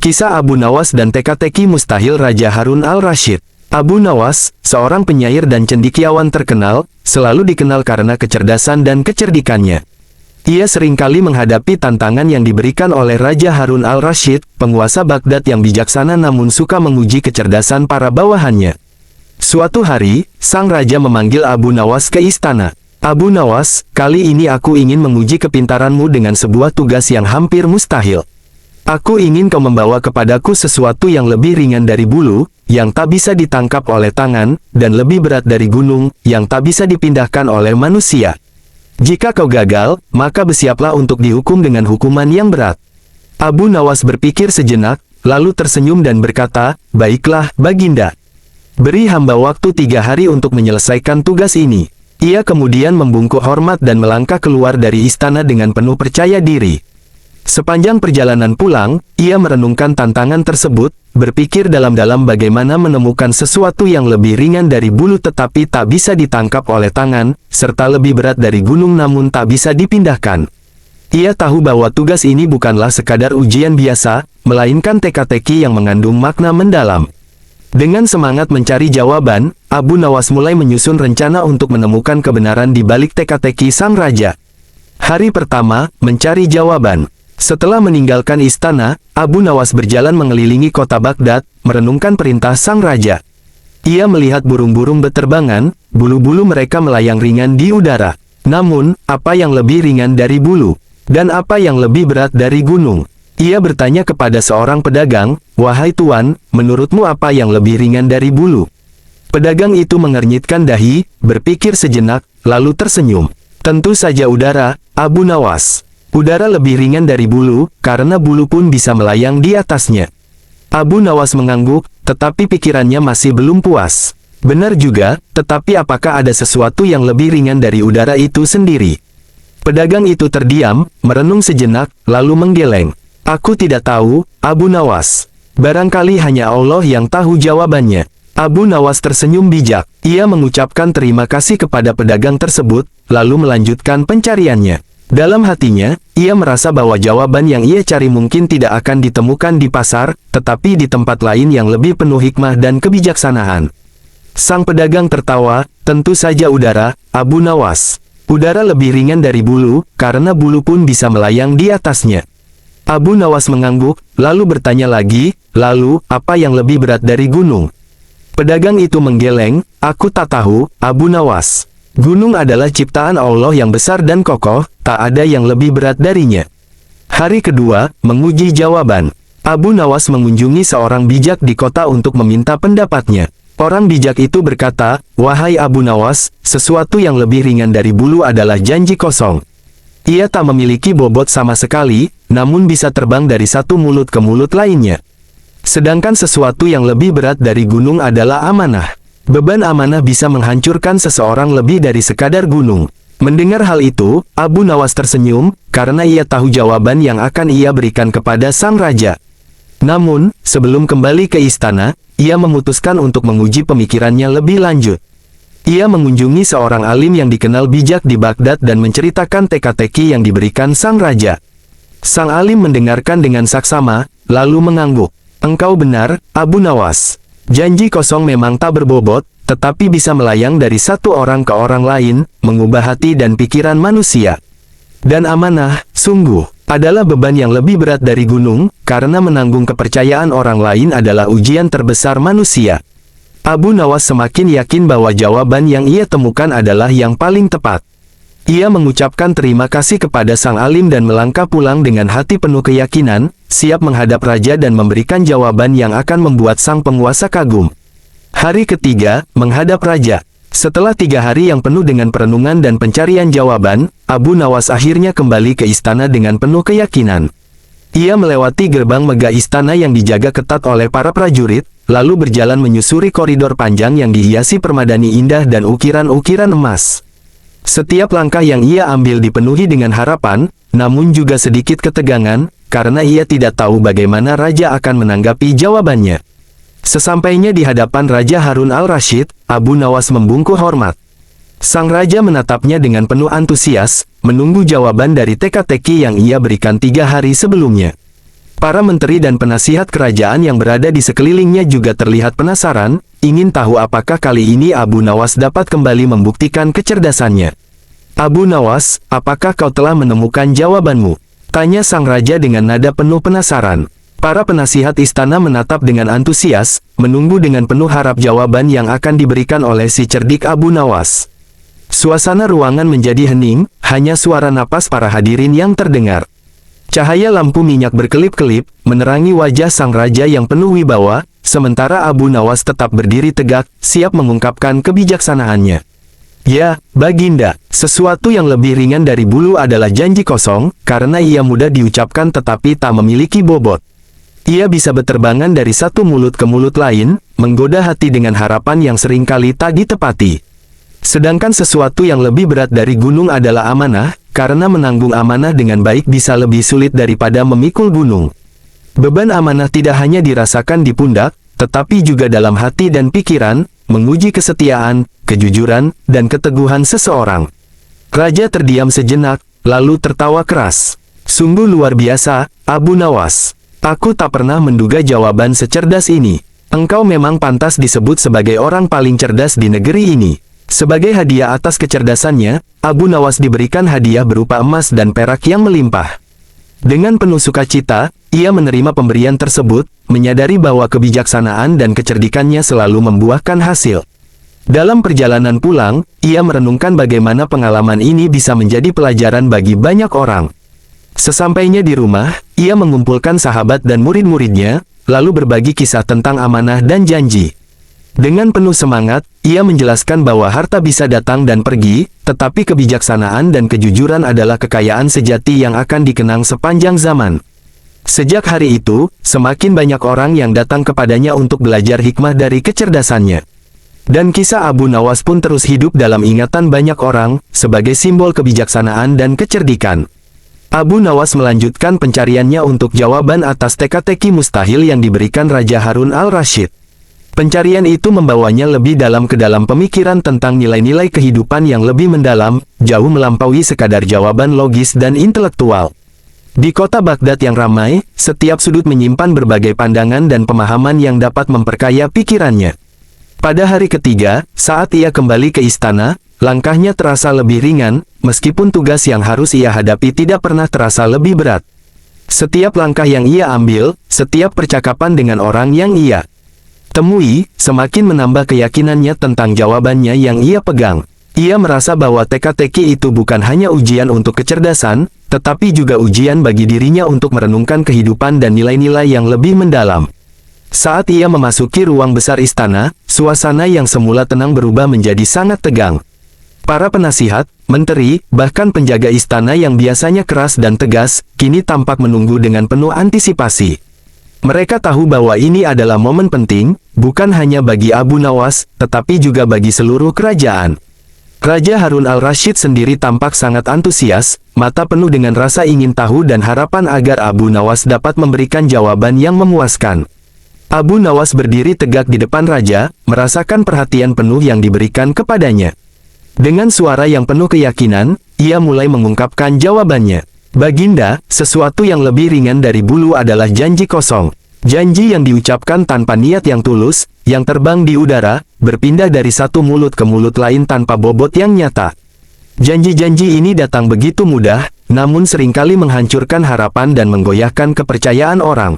Kisah Abu Nawas dan teka-teki mustahil Raja Harun al-Rasyid. Abu Nawas, seorang penyair dan cendekiawan terkenal, selalu dikenal karena kecerdasan dan kecerdikannya. Ia seringkali menghadapi tantangan yang diberikan oleh Raja Harun al-Rasyid, penguasa Baghdad yang bijaksana namun suka menguji kecerdasan para bawahannya. Suatu hari, sang raja memanggil Abu Nawas ke istana. Abu Nawas, kali ini aku ingin menguji kepintaranmu dengan sebuah tugas yang hampir mustahil. Aku ingin kau membawa kepadaku sesuatu yang lebih ringan dari bulu, yang tak bisa ditangkap oleh tangan, dan lebih berat dari gunung, yang tak bisa dipindahkan oleh manusia. Jika kau gagal, maka bersiaplah untuk dihukum dengan hukuman yang berat. Abu Nawas berpikir sejenak, lalu tersenyum dan berkata, "Baiklah, Baginda. Beri hamba waktu 3 hari untuk menyelesaikan tugas ini." Ia kemudian membungkuk hormat dan melangkah keluar dari istana dengan penuh percaya diri. Sepanjang perjalanan pulang, ia merenungkan tantangan tersebut, berpikir dalam-dalam bagaimana menemukan sesuatu yang lebih ringan dari bulu tetapi tak bisa ditangkap oleh tangan, serta lebih berat dari gunung namun tak bisa dipindahkan. Ia tahu bahwa tugas ini bukanlah sekadar ujian biasa, melainkan teka-teki yang mengandung makna mendalam. Dengan semangat mencari jawaban, Abu Nawas mulai menyusun rencana untuk menemukan kebenaran di balik teka-teki sang raja. Hari pertama, mencari jawaban. Setelah meninggalkan istana, Abu Nawas berjalan mengelilingi kota Baghdad, merenungkan perintah sang raja. Ia melihat burung-burung beterbangan, bulu-bulu mereka melayang ringan di udara. Namun, apa yang lebih ringan dari bulu? Dan apa yang lebih berat dari gunung? Ia bertanya kepada seorang pedagang, "Wahai tuan, menurutmu apa yang lebih ringan dari bulu?" Pedagang itu mengernyitkan dahi, berpikir sejenak, lalu tersenyum. "Tentu saja udara, Abu Nawas. Udara lebih ringan dari bulu, karena bulu pun bisa melayang di atasnya." Abu Nawas mengangguk, tetapi pikirannya masih belum puas. Benar juga, tetapi apakah ada sesuatu yang lebih ringan dari udara itu sendiri? Pedagang itu terdiam, merenung sejenak, lalu menggeleng. "Aku tidak tahu, Abu Nawas. Barangkali hanya Allah yang tahu jawabannya." Abu Nawas tersenyum bijak. Ia mengucapkan terima kasih kepada pedagang tersebut, lalu melanjutkan pencariannya. Dalam hatinya, ia merasa bahwa jawaban yang ia cari mungkin tidak akan ditemukan di pasar, tetapi di tempat lain yang lebih penuh hikmah dan kebijaksanaan. Sang pedagang tertawa, "Tentu saja udara, Abu Nawas. Udara lebih ringan dari bulu, karena bulu pun bisa melayang di atasnya." Abu Nawas mengangguk, lalu bertanya lagi, "Lalu, apa yang lebih berat dari gunung?" Pedagang itu menggeleng, "Aku tak tahu, Abu Nawas. Gunung adalah ciptaan Allah yang besar dan kokoh, tak ada yang lebih berat darinya." Hari kedua, menguji jawaban. Abu Nawas mengunjungi seorang bijak di kota untuk meminta pendapatnya. Orang bijak itu berkata, "Wahai Abu Nawas, sesuatu yang lebih ringan dari bulu adalah janji kosong. Ia tak memiliki bobot sama sekali, namun bisa terbang dari satu mulut ke mulut lainnya. Sedangkan sesuatu yang lebih berat dari gunung adalah amanah. Beban amanah bisa menghancurkan seseorang lebih dari sekadar gunung." Mendengar hal itu, Abu Nawas tersenyum, karena ia tahu jawaban yang akan ia berikan kepada sang raja. Namun, sebelum kembali ke istana, ia memutuskan untuk menguji pemikirannya lebih lanjut. Ia mengunjungi seorang alim yang dikenal bijak di Baghdad dan menceritakan teka-teki yang diberikan sang raja. Sang alim mendengarkan dengan saksama, lalu mengangguk. "Engkau benar, Abu Nawas. Janji kosong memang tak berbobot, tetapi bisa melayang dari satu orang ke orang lain, mengubah hati dan pikiran manusia. Dan amanah, sungguh, adalah beban yang lebih berat dari gunung, karena menanggung kepercayaan orang lain adalah ujian terbesar manusia." Abu Nawas semakin yakin bahwa jawaban yang ia temukan adalah yang paling tepat. Ia mengucapkan terima kasih kepada sang alim dan melangkah pulang dengan hati penuh keyakinan, siap menghadap raja dan memberikan jawaban yang akan membuat sang penguasa kagum. Hari ketiga, menghadap raja. Setelah 3 hari yang penuh dengan perenungan dan pencarian jawaban, Abu Nawas akhirnya kembali ke istana dengan penuh keyakinan. Ia melewati gerbang megah istana yang dijaga ketat oleh para prajurit, lalu berjalan menyusuri koridor panjang yang dihiasi permadani indah dan ukiran-ukiran emas. Setiap langkah yang ia ambil dipenuhi dengan harapan, namun juga sedikit ketegangan, karena ia tidak tahu bagaimana raja akan menanggapi jawabannya. Sesampainya di hadapan Raja Harun al-Rasyid, Abu Nawas membungkuk hormat. Sang raja menatapnya dengan penuh antusias, menunggu jawaban dari teka-teki yang ia berikan 3 hari sebelumnya. Para menteri dan penasihat kerajaan yang berada di sekelilingnya juga terlihat penasaran, ingin tahu apakah kali ini Abu Nawas dapat kembali membuktikan kecerdasannya. "Abu Nawas, apakah kau telah menemukan jawabanmu?" tanya sang raja dengan nada penuh penasaran. Para penasihat istana menatap dengan antusias, menunggu dengan penuh harap jawaban yang akan diberikan oleh si cerdik Abu Nawas. Suasana ruangan menjadi hening, hanya suara napas para hadirin yang terdengar. Cahaya lampu minyak berkelip-kelip, menerangi wajah sang raja yang penuh wibawa, sementara Abu Nawas tetap berdiri tegak, siap mengungkapkan kebijaksanaannya. "Ya, Baginda, sesuatu yang lebih ringan dari bulu adalah janji kosong, karena ia mudah diucapkan tetapi tak memiliki bobot. Ia bisa berterbangan dari satu mulut ke mulut lain, menggoda hati dengan harapan yang seringkali tak ditepati. Sedangkan sesuatu yang lebih berat dari gunung adalah amanah, karena menanggung amanah dengan baik bisa lebih sulit daripada memikul gunung. Beban amanah tidak hanya dirasakan di pundak, tetapi juga dalam hati dan pikiran, menguji kesetiaan, kejujuran, dan keteguhan seseorang." Raja terdiam sejenak, lalu tertawa keras. "Sungguh luar biasa, Abu Nawas. Aku tak pernah menduga jawaban secerdas ini. Engkau memang pantas disebut sebagai orang paling cerdas di negeri ini." Sebagai hadiah atas kecerdasannya, Abu Nawas diberikan hadiah berupa emas dan perak yang melimpah. Dengan penuh sukacita, ia menerima pemberian tersebut, menyadari bahwa kebijaksanaan dan kecerdikannya selalu membuahkan hasil. Dalam perjalanan pulang, ia merenungkan bagaimana pengalaman ini bisa menjadi pelajaran bagi banyak orang. Sesampainya di rumah, ia mengumpulkan sahabat dan murid-muridnya, lalu berbagi kisah tentang amanah dan janji. Dengan penuh semangat, ia menjelaskan bahwa harta bisa datang dan pergi, tetapi kebijaksanaan dan kejujuran adalah kekayaan sejati yang akan dikenang sepanjang zaman. Sejak hari itu, semakin banyak orang yang datang kepadanya untuk belajar hikmah dari kecerdasannya. Dan kisah Abu Nawas pun terus hidup dalam ingatan banyak orang, sebagai simbol kebijaksanaan dan kecerdikan. Abu Nawas melanjutkan pencariannya untuk jawaban atas teka-teki mustahil yang diberikan Raja Harun al-Rasyid. Pencarian itu membawanya lebih dalam ke dalam pemikiran tentang nilai-nilai kehidupan yang lebih mendalam, jauh melampaui sekadar jawaban logis dan intelektual. Di kota Baghdad yang ramai, setiap sudut menyimpan berbagai pandangan dan pemahaman yang dapat memperkaya pikirannya. Pada hari ketiga, saat ia kembali ke istana, langkahnya terasa lebih ringan, meskipun tugas yang harus ia hadapi tidak pernah terasa lebih berat. Setiap langkah yang ia ambil, setiap percakapan dengan orang yang ia temui, semakin menambah keyakinannya tentang jawabannya yang ia pegang. Ia merasa bahwa teka-teki itu bukan hanya ujian untuk kecerdasan, tetapi juga ujian bagi dirinya untuk merenungkan kehidupan dan nilai-nilai yang lebih mendalam. Saat ia memasuki ruang besar istana, suasana yang semula tenang berubah menjadi sangat tegang. Para penasihat, menteri, bahkan penjaga istana yang biasanya keras dan tegas, kini tampak menunggu dengan penuh antisipasi. Mereka tahu bahwa ini adalah momen penting, bukan hanya bagi Abu Nawas, tetapi juga bagi seluruh kerajaan. Raja Harun al-Rasyid sendiri tampak sangat antusias, mata penuh dengan rasa ingin tahu dan harapan agar Abu Nawas dapat memberikan jawaban yang memuaskan. Abu Nawas berdiri tegak di depan raja, merasakan perhatian penuh yang diberikan kepadanya. Dengan suara yang penuh keyakinan, ia mulai mengungkapkan jawabannya. "Baginda, sesuatu yang lebih ringan dari bulu adalah janji kosong. Janji yang diucapkan tanpa niat yang tulus, yang terbang di udara, berpindah dari satu mulut ke mulut lain tanpa bobot yang nyata. Janji-janji ini datang begitu mudah, namun seringkali menghancurkan harapan dan menggoyahkan kepercayaan orang."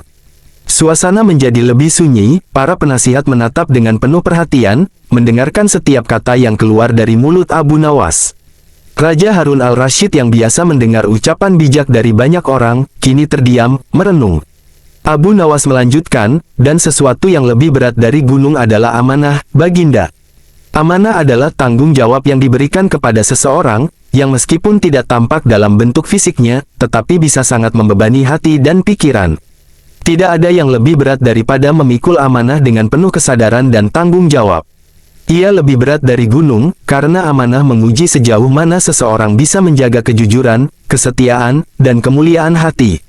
Suasana menjadi lebih sunyi, para penasihat menatap dengan penuh perhatian, mendengarkan setiap kata yang keluar dari mulut Abu Nawas. Raja Harun al-Rasyid yang biasa mendengar ucapan bijak dari banyak orang, kini terdiam, merenung. Abu Nawas melanjutkan, "Dan sesuatu yang lebih berat dari gunung adalah amanah, Baginda. Amanah adalah tanggung jawab yang diberikan kepada seseorang, yang meskipun tidak tampak dalam bentuk fisiknya, tetapi bisa sangat membebani hati dan pikiran. Tidak ada yang lebih berat daripada memikul amanah dengan penuh kesadaran dan tanggung jawab. Ia lebih berat dari gunung, karena amanah menguji sejauh mana seseorang bisa menjaga kejujuran, kesetiaan, dan kemuliaan hati."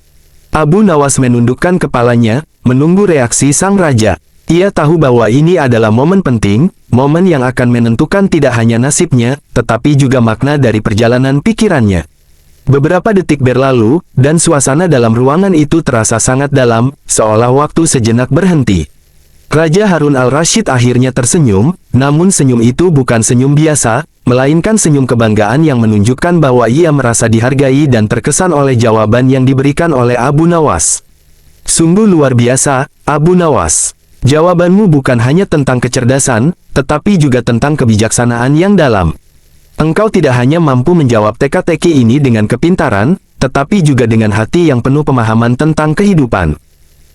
Abu Nawas menundukkan kepalanya, menunggu reaksi sang raja. Ia tahu bahwa ini adalah momen penting, momen yang akan menentukan tidak hanya nasibnya, tetapi juga makna dari perjalanan pikirannya. Beberapa detik berlalu, dan suasana dalam ruangan itu terasa sangat dalam, seolah waktu sejenak berhenti. Raja Harun al-Rasyid akhirnya tersenyum, namun senyum itu bukan senyum biasa, melainkan senyum kebanggaan yang menunjukkan bahwa ia merasa dihargai dan terkesan oleh jawaban yang diberikan oleh Abu Nawas. Sungguh luar biasa, Abu Nawas. Jawabanmu bukan hanya tentang kecerdasan, tetapi juga tentang kebijaksanaan yang dalam. Engkau tidak hanya mampu menjawab teka-teki ini dengan kepintaran, tetapi juga dengan hati yang penuh pemahaman tentang kehidupan.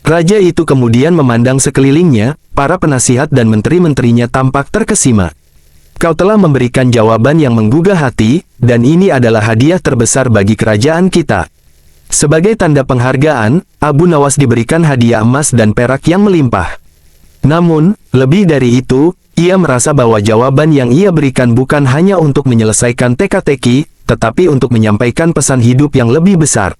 Raja itu kemudian memandang sekelilingnya, para penasihat dan menteri-menterinya tampak terkesima. Kau telah memberikan jawaban yang menggugah hati, dan ini adalah hadiah terbesar bagi kerajaan kita. Sebagai tanda penghargaan, Abu Nawas diberikan hadiah emas dan perak yang melimpah. Namun, lebih dari itu, ia merasa bahwa jawaban yang ia berikan bukan hanya untuk menyelesaikan teka-teki, tetapi untuk menyampaikan pesan hidup yang lebih besar.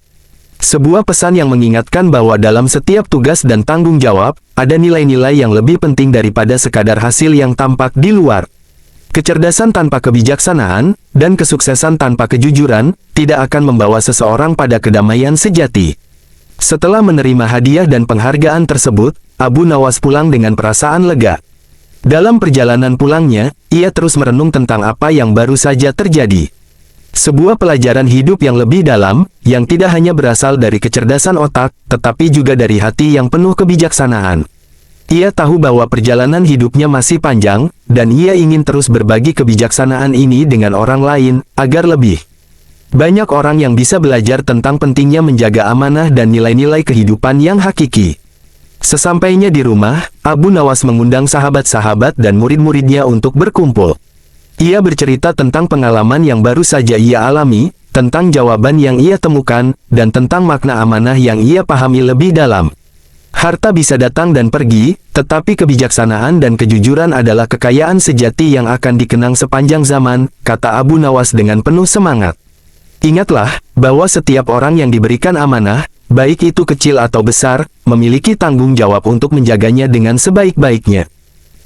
Sebuah pesan yang mengingatkan bahwa dalam setiap tugas dan tanggung jawab, ada nilai-nilai yang lebih penting daripada sekadar hasil yang tampak di luar. Kecerdasan tanpa kebijaksanaan, dan kesuksesan tanpa kejujuran, tidak akan membawa seseorang pada kedamaian sejati. Setelah menerima hadiah dan penghargaan tersebut, Abu Nawas pulang dengan perasaan lega. Dalam perjalanan pulangnya, ia terus merenung tentang apa yang baru saja terjadi. Sebuah pelajaran hidup yang lebih dalam, yang tidak hanya berasal dari kecerdasan otak, tetapi juga dari hati yang penuh kebijaksanaan. Ia tahu bahwa perjalanan hidupnya masih panjang, dan ia ingin terus berbagi kebijaksanaan ini dengan orang lain, agar lebih banyak orang yang bisa belajar tentang pentingnya menjaga amanah dan nilai-nilai kehidupan yang hakiki. Sesampainya di rumah, Abu Nawas mengundang sahabat-sahabat dan murid-muridnya untuk berkumpul. Ia bercerita tentang pengalaman yang baru saja ia alami, tentang jawaban yang ia temukan, dan tentang makna amanah yang ia pahami lebih dalam. Harta bisa datang dan pergi, tetapi kebijaksanaan dan kejujuran adalah kekayaan sejati yang akan dikenang sepanjang zaman, kata Abu Nawas dengan penuh semangat. Ingatlah, bahwa setiap orang yang diberikan amanah, baik itu kecil atau besar, memiliki tanggung jawab untuk menjaganya dengan sebaik-baiknya.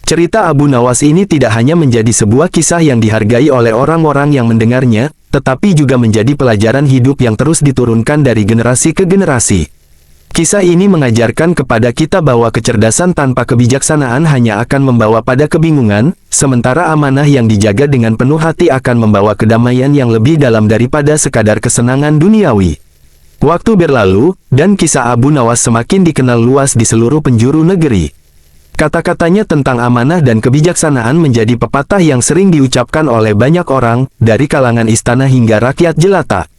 Cerita Abu Nawas ini tidak hanya menjadi sebuah kisah yang dihargai oleh orang-orang yang mendengarnya, tetapi juga menjadi pelajaran hidup yang terus diturunkan dari generasi ke generasi. Kisah ini mengajarkan kepada kita bahwa kecerdasan tanpa kebijaksanaan hanya akan membawa pada kebingungan, sementara amanah yang dijaga dengan penuh hati akan membawa kedamaian yang lebih dalam daripada sekadar kesenangan duniawi. Waktu berlalu, dan kisah Abu Nawas semakin dikenal luas di seluruh penjuru negeri. Kata-katanya tentang amanah dan kebijaksanaan menjadi pepatah yang sering diucapkan oleh banyak orang, dari kalangan istana hingga rakyat jelata.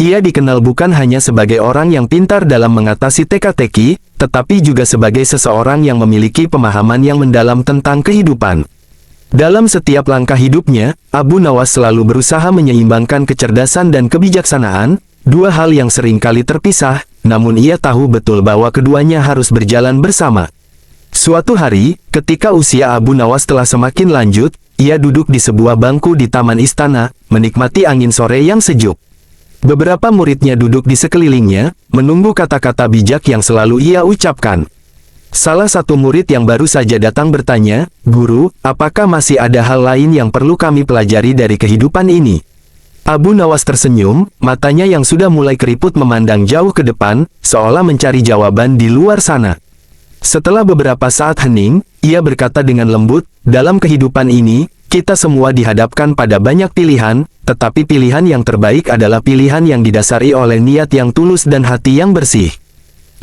Ia dikenal bukan hanya sebagai orang yang pintar dalam mengatasi teka-teki, tetapi juga sebagai seseorang yang memiliki pemahaman yang mendalam tentang kehidupan. Dalam setiap langkah hidupnya, Abu Nawas selalu berusaha menyeimbangkan kecerdasan dan kebijaksanaan, dua hal yang sering kali terpisah, namun ia tahu betul bahwa keduanya harus berjalan bersama. Suatu hari, ketika usia Abu Nawas telah semakin lanjut, ia duduk di sebuah bangku di taman istana, menikmati angin sore yang sejuk. Beberapa muridnya duduk di sekelilingnya, menunggu kata-kata bijak yang selalu ia ucapkan. Salah satu murid yang baru saja datang bertanya, "Guru, apakah masih ada hal lain yang perlu kami pelajari dari kehidupan ini?" Abu Nawas tersenyum, matanya yang sudah mulai keriput memandang jauh ke depan, seolah mencari jawaban di luar sana. Setelah beberapa saat hening, ia berkata dengan lembut, "Dalam kehidupan ini, kita semua dihadapkan pada banyak pilihan, tetapi pilihan yang terbaik adalah pilihan yang didasari oleh niat yang tulus dan hati yang bersih.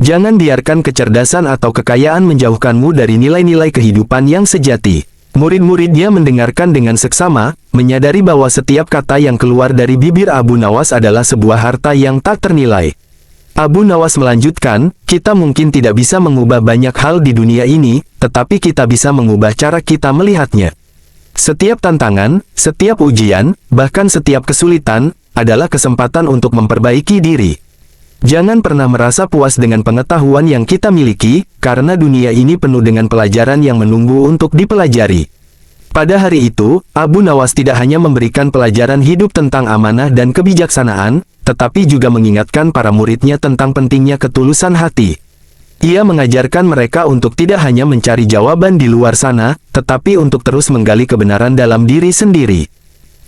Jangan biarkan kecerdasan atau kekayaan menjauhkanmu dari nilai-nilai kehidupan yang sejati." Murid-muridnya mendengarkan dengan seksama, menyadari bahwa setiap kata yang keluar dari bibir Abu Nawas adalah sebuah harta yang tak ternilai. Abu Nawas melanjutkan, "Kita mungkin tidak bisa mengubah banyak hal di dunia ini, tetapi kita bisa mengubah cara kita melihatnya. Setiap tantangan, setiap ujian, bahkan setiap kesulitan, adalah kesempatan untuk memperbaiki diri. Jangan pernah merasa puas dengan pengetahuan yang kita miliki, karena dunia ini penuh dengan pelajaran yang menunggu untuk dipelajari." Pada hari itu, Abu Nawas tidak hanya memberikan pelajaran hidup tentang amanah dan kebijaksanaan, tetapi juga mengingatkan para muridnya tentang pentingnya ketulusan hati. Ia mengajarkan mereka untuk tidak hanya mencari jawaban di luar sana, tetapi untuk terus menggali kebenaran dalam diri sendiri.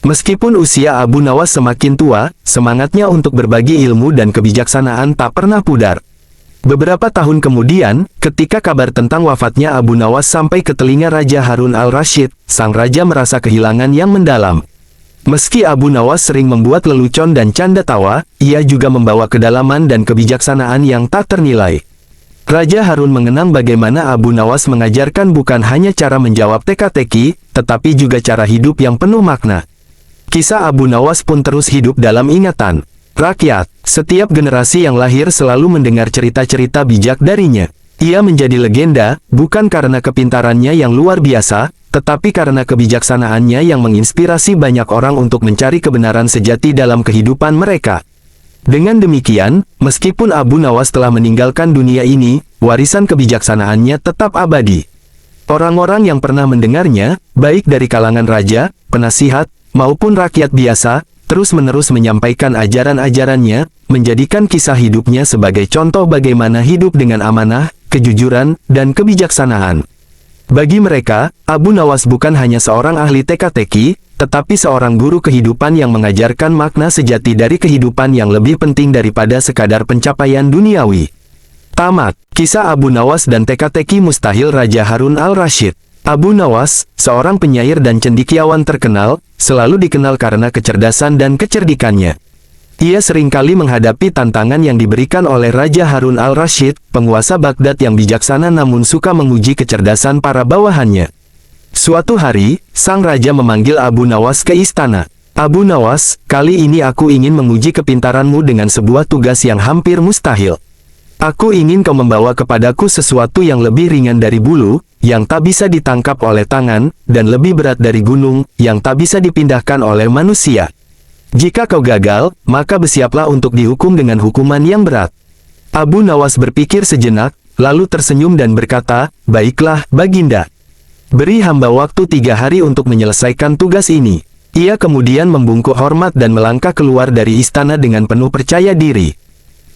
Meskipun usia Abu Nawas semakin tua, semangatnya untuk berbagi ilmu dan kebijaksanaan tak pernah pudar. Beberapa tahun kemudian, ketika kabar tentang wafatnya Abu Nawas sampai ke telinga Raja Harun al-Rasyid, sang raja merasa kehilangan yang mendalam. Meski Abu Nawas sering membuat lelucon dan canda tawa, ia juga membawa kedalaman dan kebijaksanaan yang tak ternilai. Raja Harun mengenang bagaimana Abu Nawas mengajarkan bukan hanya cara menjawab teka-teki, tetapi juga cara hidup yang penuh makna. Kisah Abu Nawas pun terus hidup dalam ingatan rakyat. Setiap generasi yang lahir selalu mendengar cerita-cerita bijak darinya. Ia menjadi legenda, bukan karena kepintarannya yang luar biasa, tetapi karena kebijaksanaannya yang menginspirasi banyak orang untuk mencari kebenaran sejati dalam kehidupan mereka. Dengan demikian, meskipun Abu Nawas telah meninggalkan dunia ini, warisan kebijaksanaannya tetap abadi. Orang-orang yang pernah mendengarnya, baik dari kalangan raja, penasihat, maupun rakyat biasa, terus-menerus menyampaikan ajaran-ajarannya, menjadikan kisah hidupnya sebagai contoh bagaimana hidup dengan amanah, kejujuran, dan kebijaksanaan. Bagi mereka, Abu Nawas bukan hanya seorang ahli teka-teki, tetapi seorang guru kehidupan yang mengajarkan makna sejati dari kehidupan yang lebih penting daripada sekadar pencapaian duniawi. Tamat. Kisah Abu Nawas dan teka-teki mustahil Raja Harun al-Rasyid. Abu Nawas, seorang penyair dan cendekiawan terkenal, selalu dikenal karena kecerdasan dan kecerdikannya. Ia seringkali menghadapi tantangan yang diberikan oleh Raja Harun al-Rasyid, penguasa Baghdad yang bijaksana namun suka menguji kecerdasan para bawahannya. Suatu hari, sang raja memanggil Abu Nawas ke istana. Abu Nawas, kali ini aku ingin menguji kepintaranmu dengan sebuah tugas yang hampir mustahil. Aku ingin kau membawa kepadaku sesuatu yang lebih ringan dari bulu, yang tak bisa ditangkap oleh tangan, dan lebih berat dari gunung, yang tak bisa dipindahkan oleh manusia. Jika kau gagal, maka bersiaplah untuk dihukum dengan hukuman yang berat. Abu Nawas berpikir sejenak, lalu tersenyum dan berkata, "Baiklah, Baginda. Beri hamba waktu 3 hari untuk menyelesaikan tugas ini." Ia kemudian membungkuk hormat dan melangkah keluar dari istana dengan penuh percaya diri.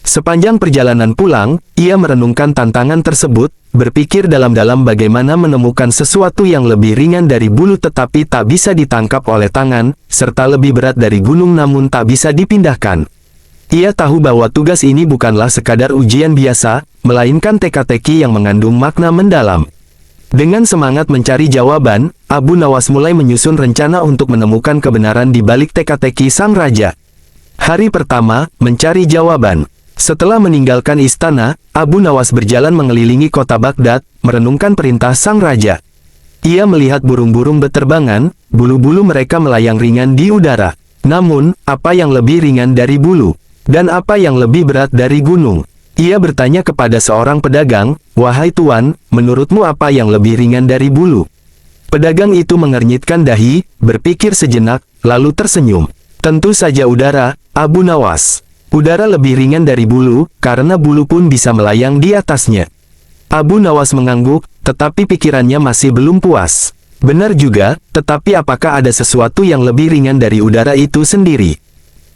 Sepanjang perjalanan pulang, ia merenungkan tantangan tersebut, berpikir dalam-dalam bagaimana menemukan sesuatu yang lebih ringan dari bulu tetapi tak bisa ditangkap oleh tangan, serta lebih berat dari gunung namun tak bisa dipindahkan. Ia tahu bahwa tugas ini bukanlah sekadar ujian biasa, melainkan teka-teki yang mengandung makna mendalam. Dengan semangat mencari jawaban, Abu Nawas mulai menyusun rencana untuk menemukan kebenaran di balik teka-teki sang raja. Hari pertama, mencari jawaban. Setelah meninggalkan istana, Abu Nawas berjalan mengelilingi kota Baghdad, merenungkan perintah sang raja. Ia melihat burung-burung beterbangan, bulu-bulu mereka melayang ringan di udara. Namun, apa yang lebih ringan dari bulu? Dan apa yang lebih berat dari gunung? Ia bertanya kepada seorang pedagang, "Wahai tuan, menurutmu apa yang lebih ringan dari bulu?" Pedagang itu mengernyitkan dahi, berpikir sejenak, lalu tersenyum. "Tentu saja udara, Abu Nawas. Udara lebih ringan dari bulu, karena bulu pun bisa melayang di atasnya." Abu Nawas mengangguk, tetapi pikirannya masih belum puas. Benar juga, tetapi apakah ada sesuatu yang lebih ringan dari udara itu sendiri?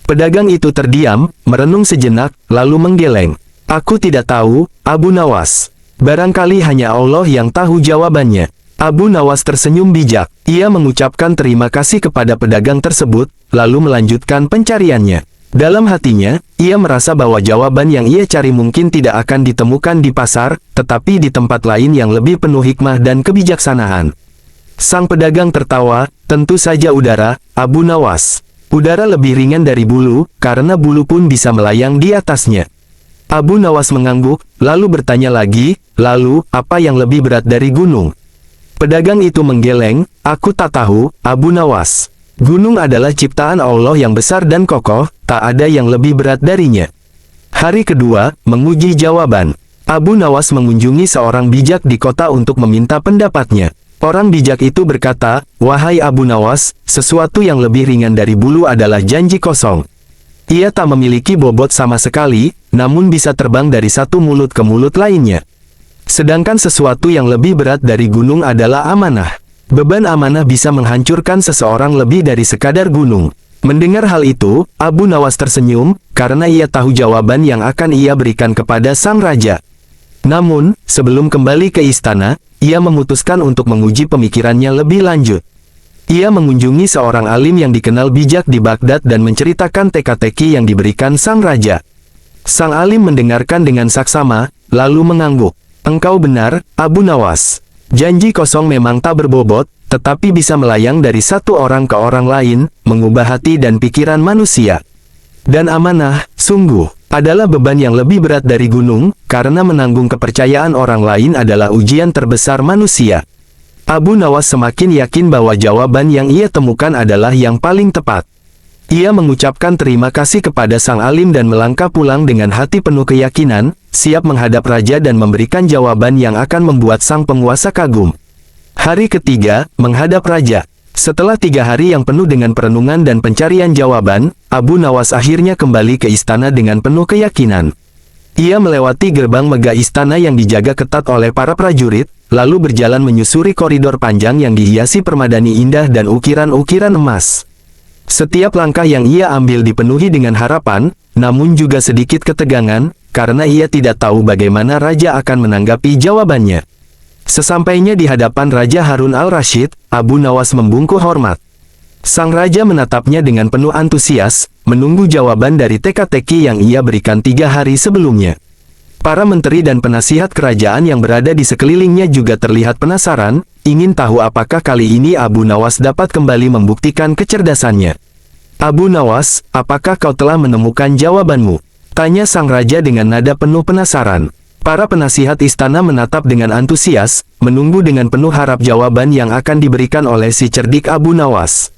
Pedagang itu terdiam, merenung sejenak, lalu menggeleng. "Aku tidak tahu, Abu Nawas. Barangkali hanya Allah yang tahu jawabannya." Abu Nawas tersenyum bijak. Ia mengucapkan terima kasih kepada pedagang tersebut, lalu melanjutkan pencariannya. Dalam hatinya, ia merasa bahwa jawaban yang ia cari mungkin tidak akan ditemukan di pasar, tetapi di tempat lain yang lebih penuh hikmah dan kebijaksanaan. Sang pedagang tertawa, "Tentu saja udara, Abu Nawas. Udara lebih ringan dari bulu, karena bulu pun bisa melayang di atasnya." Abu Nawas mengangguk, lalu bertanya lagi, "Lalu, apa yang lebih berat dari gunung?" Pedagang itu menggeleng, "Aku tak tahu, Abu Nawas. Gunung adalah ciptaan Allah yang besar dan kokoh, tak ada yang lebih berat darinya." Hari kedua, menguji jawaban. Abu Nawas mengunjungi seorang bijak di kota untuk meminta pendapatnya. Orang bijak itu berkata, "Wahai Abu Nawas, sesuatu yang lebih ringan dari bulu adalah janji kosong. Ia tak memiliki bobot sama sekali, namun bisa terbang dari satu mulut ke mulut lainnya. Sedangkan sesuatu yang lebih berat dari gunung adalah amanah. Beban amanah bisa menghancurkan seseorang lebih dari sekadar gunung." Mendengar hal itu, Abu Nawas tersenyum, karena ia tahu jawaban yang akan ia berikan kepada sang raja. Namun, sebelum kembali ke istana, ia memutuskan untuk menguji pemikirannya lebih lanjut. Ia mengunjungi seorang alim yang dikenal bijak di Baghdad dan menceritakan teka-teki yang diberikan sang raja. Sang alim mendengarkan dengan saksama, lalu mengangguk. Engkau benar, Abu Nawas. Janji kosong memang tak berbobot, tetapi bisa melayang dari satu orang ke orang lain, mengubah hati dan pikiran manusia. Dan amanah, sungguh, adalah beban yang lebih berat dari gunung, karena menanggung kepercayaan orang lain adalah ujian terbesar manusia. Abu Nawas semakin yakin bahwa jawaban yang ia temukan adalah yang paling tepat. Ia mengucapkan terima kasih kepada sang alim dan melangkah pulang dengan hati penuh keyakinan, siap menghadap raja dan memberikan jawaban yang akan membuat sang penguasa kagum. Hari ketiga, menghadap raja. Setelah 3 hari yang penuh dengan perenungan dan pencarian jawaban, Abu Nawas akhirnya kembali ke istana dengan penuh keyakinan. Ia melewati gerbang megah istana yang dijaga ketat oleh para prajurit, lalu berjalan menyusuri koridor panjang yang dihiasi permadani indah dan ukiran-ukiran emas. Setiap langkah yang ia ambil dipenuhi dengan harapan, namun juga sedikit ketegangan, karena ia tidak tahu bagaimana raja akan menanggapi jawabannya. Sesampainya di hadapan Raja Harun al-Rashid, Abu Nawas membungkuk hormat. Sang raja menatapnya dengan penuh antusias, menunggu jawaban dari teka-teki yang ia berikan 3 hari sebelumnya. Para menteri dan penasihat kerajaan yang berada di sekelilingnya juga terlihat penasaran, ingin tahu apakah kali ini Abu Nawas dapat kembali membuktikan kecerdasannya. Abu Nawas, apakah kau telah menemukan jawabanmu? Tanya sang raja dengan nada penuh penasaran. Para penasihat istana menatap dengan antusias, menunggu dengan penuh harap jawaban yang akan diberikan oleh si cerdik Abu Nawas.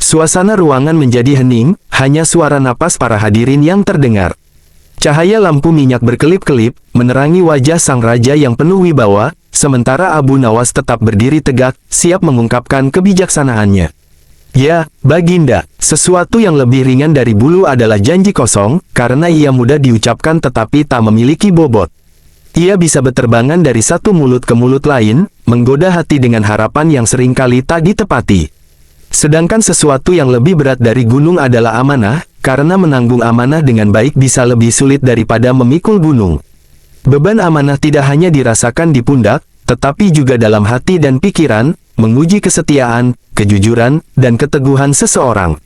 Suasana ruangan menjadi hening, hanya suara napas para hadirin yang terdengar. Cahaya lampu minyak berkelip-kelip, menerangi wajah sang raja yang penuh wibawa, sementara Abu Nawas tetap berdiri tegak, siap mengungkapkan kebijaksanaannya. Ya, Baginda, sesuatu yang lebih ringan dari bulu adalah janji kosong, karena ia mudah diucapkan tetapi tak memiliki bobot. Ia bisa berterbangan dari satu mulut ke mulut lain, menggoda hati dengan harapan yang seringkali tak ditepati. Sedangkan sesuatu yang lebih berat dari gunung adalah amanah, karena menanggung amanah dengan baik bisa lebih sulit daripada memikul gunung. Beban amanah tidak hanya dirasakan di pundak, tetapi juga dalam hati dan pikiran, menguji kesetiaan, kejujuran, dan keteguhan seseorang.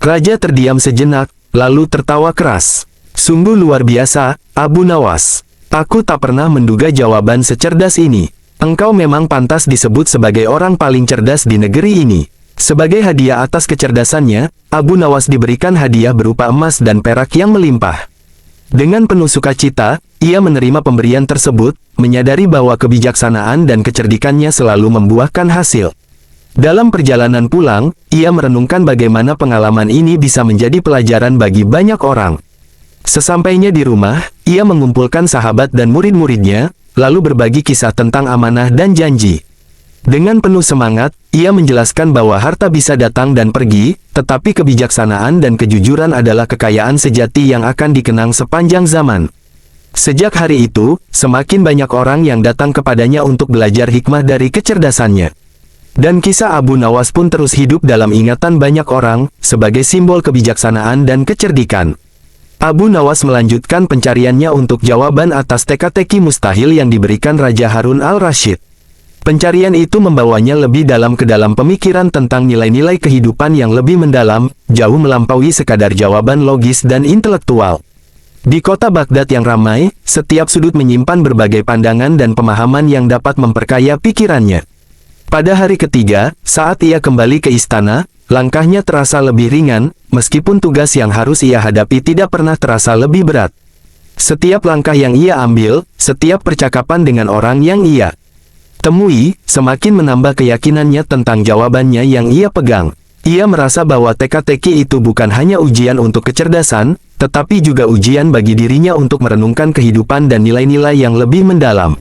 Raja terdiam sejenak, lalu tertawa keras. Sungguh luar biasa, Abu Nawas. Aku tak pernah menduga jawaban secerdas ini. Engkau memang pantas disebut sebagai orang paling cerdas di negeri ini. Sebagai hadiah atas kecerdasannya, Abu Nawas diberikan hadiah berupa emas dan perak yang melimpah. Dengan penuh sukacita, ia menerima pemberian tersebut, menyadari bahwa kebijaksanaan dan kecerdikannya selalu membuahkan hasil. Dalam perjalanan pulang, ia merenungkan bagaimana pengalaman ini bisa menjadi pelajaran bagi banyak orang. Sesampainya di rumah, ia mengumpulkan sahabat dan murid-muridnya, lalu berbagi kisah tentang amanah dan janji. Dengan penuh semangat, ia menjelaskan bahwa harta bisa datang dan pergi, tetapi kebijaksanaan dan kejujuran adalah kekayaan sejati yang akan dikenang sepanjang zaman. Sejak hari itu, semakin banyak orang yang datang kepadanya untuk belajar hikmah dari kecerdasannya. Dan kisah Abu Nawas pun terus hidup dalam ingatan banyak orang, sebagai simbol kebijaksanaan dan kecerdikan. Abu Nawas melanjutkan pencariannya untuk jawaban atas teka-teki mustahil yang diberikan Raja Harun al-Rashid. Pencarian itu membawanya lebih dalam ke dalam pemikiran tentang nilai-nilai kehidupan yang lebih mendalam, jauh melampaui sekadar jawaban logis dan intelektual. Di kota Baghdad yang ramai, setiap sudut menyimpan berbagai pandangan dan pemahaman yang dapat memperkaya pikirannya. Pada hari ketiga, saat ia kembali ke istana, langkahnya terasa lebih ringan, meskipun tugas yang harus ia hadapi tidak pernah terasa lebih berat. Setiap langkah yang ia ambil, setiap percakapan dengan orang yang ia temui, semakin menambah keyakinannya tentang jawabannya yang ia pegang. Ia merasa bahwa teka-teki itu bukan hanya ujian untuk kecerdasan, tetapi juga ujian bagi dirinya untuk merenungkan kehidupan dan nilai-nilai yang lebih mendalam.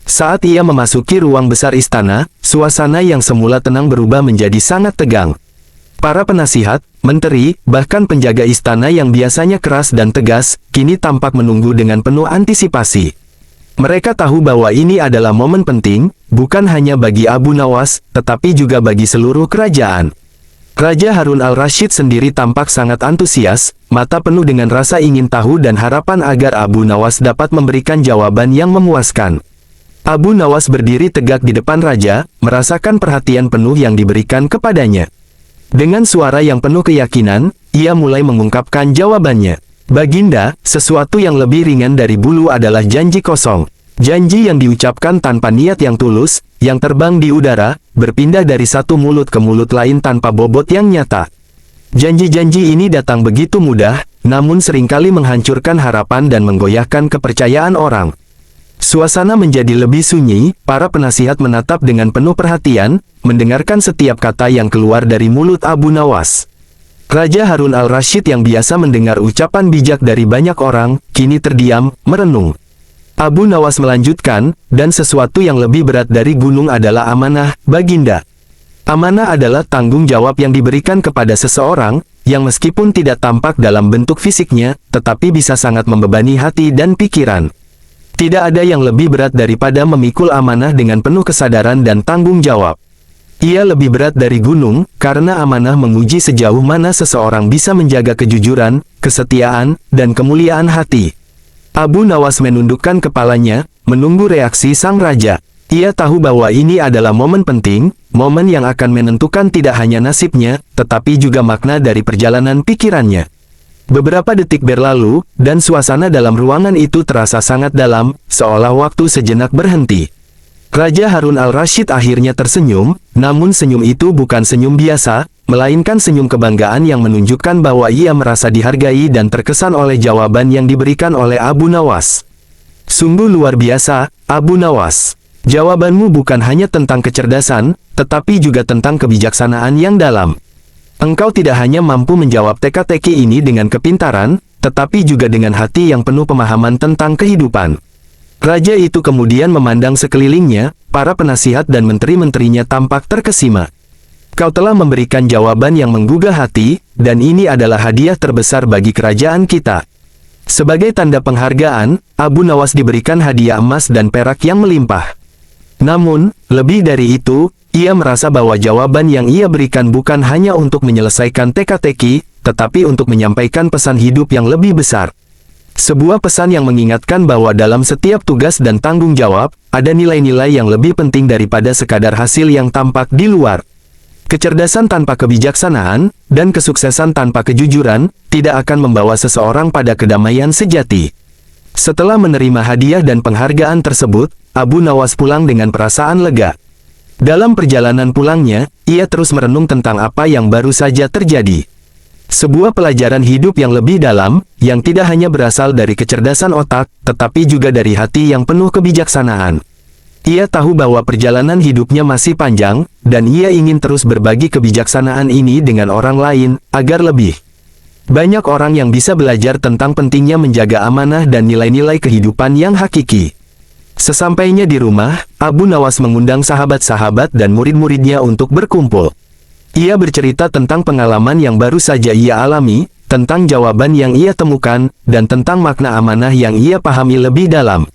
Saat ia memasuki ruang besar istana, suasana yang semula tenang berubah menjadi sangat tegang. Para penasihat, menteri, bahkan penjaga istana yang biasanya keras dan tegas, kini tampak menunggu dengan penuh antisipasi. Mereka tahu bahwa ini adalah momen penting, bukan hanya bagi Abu Nawas, tetapi juga bagi seluruh kerajaan. Raja Harun al-Rashid sendiri tampak sangat antusias, mata penuh dengan rasa ingin tahu dan harapan agar Abu Nawas dapat memberikan jawaban yang memuaskan. Abu Nawas berdiri tegak di depan raja, merasakan perhatian penuh yang diberikan kepadanya. Dengan suara yang penuh keyakinan, ia mulai mengungkapkan jawabannya. Baginda, sesuatu yang lebih ringan dari bulu adalah janji kosong. Janji yang diucapkan tanpa niat yang tulus, yang terbang di udara, berpindah dari satu mulut ke mulut lain tanpa bobot yang nyata. Janji-janji ini datang begitu mudah, namun seringkali menghancurkan harapan dan menggoyahkan kepercayaan orang. Suasana menjadi lebih sunyi, para penasihat menatap dengan penuh perhatian, mendengarkan setiap kata yang keluar dari mulut Abu Nawas. Raja Harun al-Rasyid yang biasa mendengar ucapan bijak dari banyak orang, kini terdiam, merenung. Abu Nawas melanjutkan, dan sesuatu yang lebih berat dari gunung adalah amanah, Baginda. Amanah adalah tanggung jawab yang diberikan kepada seseorang, yang meskipun tidak tampak dalam bentuk fisiknya, tetapi bisa sangat membebani hati dan pikiran. Tidak ada yang lebih berat daripada memikul amanah dengan penuh kesadaran dan tanggung jawab. Ia lebih berat dari gunung, karena amanah menguji sejauh mana seseorang bisa menjaga kejujuran, kesetiaan, dan kemuliaan hati. Abu Nawas menundukkan kepalanya, menunggu reaksi sang raja. Ia tahu bahwa ini adalah momen penting, momen yang akan menentukan tidak hanya nasibnya, tetapi juga makna dari perjalanan pikirannya. Beberapa detik berlalu, dan suasana dalam ruangan itu terasa sangat dalam, seolah waktu sejenak berhenti. Raja Harun al-Rasyid akhirnya tersenyum, namun senyum itu bukan senyum biasa, melainkan senyum kebanggaan yang menunjukkan bahwa ia merasa dihargai dan terkesan oleh jawaban yang diberikan oleh Abu Nawas. Sungguh luar biasa, Abu Nawas. Jawabanmu bukan hanya tentang kecerdasan, tetapi juga tentang kebijaksanaan yang dalam. Engkau tidak hanya mampu menjawab teka-teki ini dengan kepintaran, tetapi juga dengan hati yang penuh pemahaman tentang kehidupan. Raja itu kemudian memandang sekelilingnya, para penasihat dan menteri-menterinya tampak terkesima. Kau telah memberikan jawaban yang menggugah hati, dan ini adalah hadiah terbesar bagi kerajaan kita. Sebagai tanda penghargaan, Abu Nawas diberikan hadiah emas dan perak yang melimpah. Namun, lebih dari itu, ia merasa bahwa jawaban yang ia berikan bukan hanya untuk menyelesaikan teka-teki, tetapi untuk menyampaikan pesan hidup yang lebih besar. Sebuah pesan yang mengingatkan bahwa dalam setiap tugas dan tanggung jawab, ada nilai-nilai yang lebih penting daripada sekadar hasil yang tampak di luar. Kecerdasan tanpa kebijaksanaan, dan kesuksesan tanpa kejujuran, tidak akan membawa seseorang pada kedamaian sejati. Setelah menerima hadiah dan penghargaan tersebut, Abu Nawas pulang dengan perasaan lega. Dalam perjalanan pulangnya, ia terus merenung tentang apa yang baru saja terjadi. Sebuah pelajaran hidup yang lebih dalam, yang tidak hanya berasal dari kecerdasan otak, tetapi juga dari hati yang penuh kebijaksanaan. Ia tahu bahwa perjalanan hidupnya masih panjang, dan ia ingin terus berbagi kebijaksanaan ini dengan orang lain, agar lebih banyak orang yang bisa belajar tentang pentingnya menjaga amanah dan nilai-nilai kehidupan yang hakiki. Sesampainya di rumah, Abu Nawas mengundang sahabat-sahabat dan murid-muridnya untuk berkumpul. Ia bercerita tentang pengalaman yang baru saja ia alami, tentang jawaban yang ia temukan, dan tentang makna amanah yang ia pahami lebih dalam.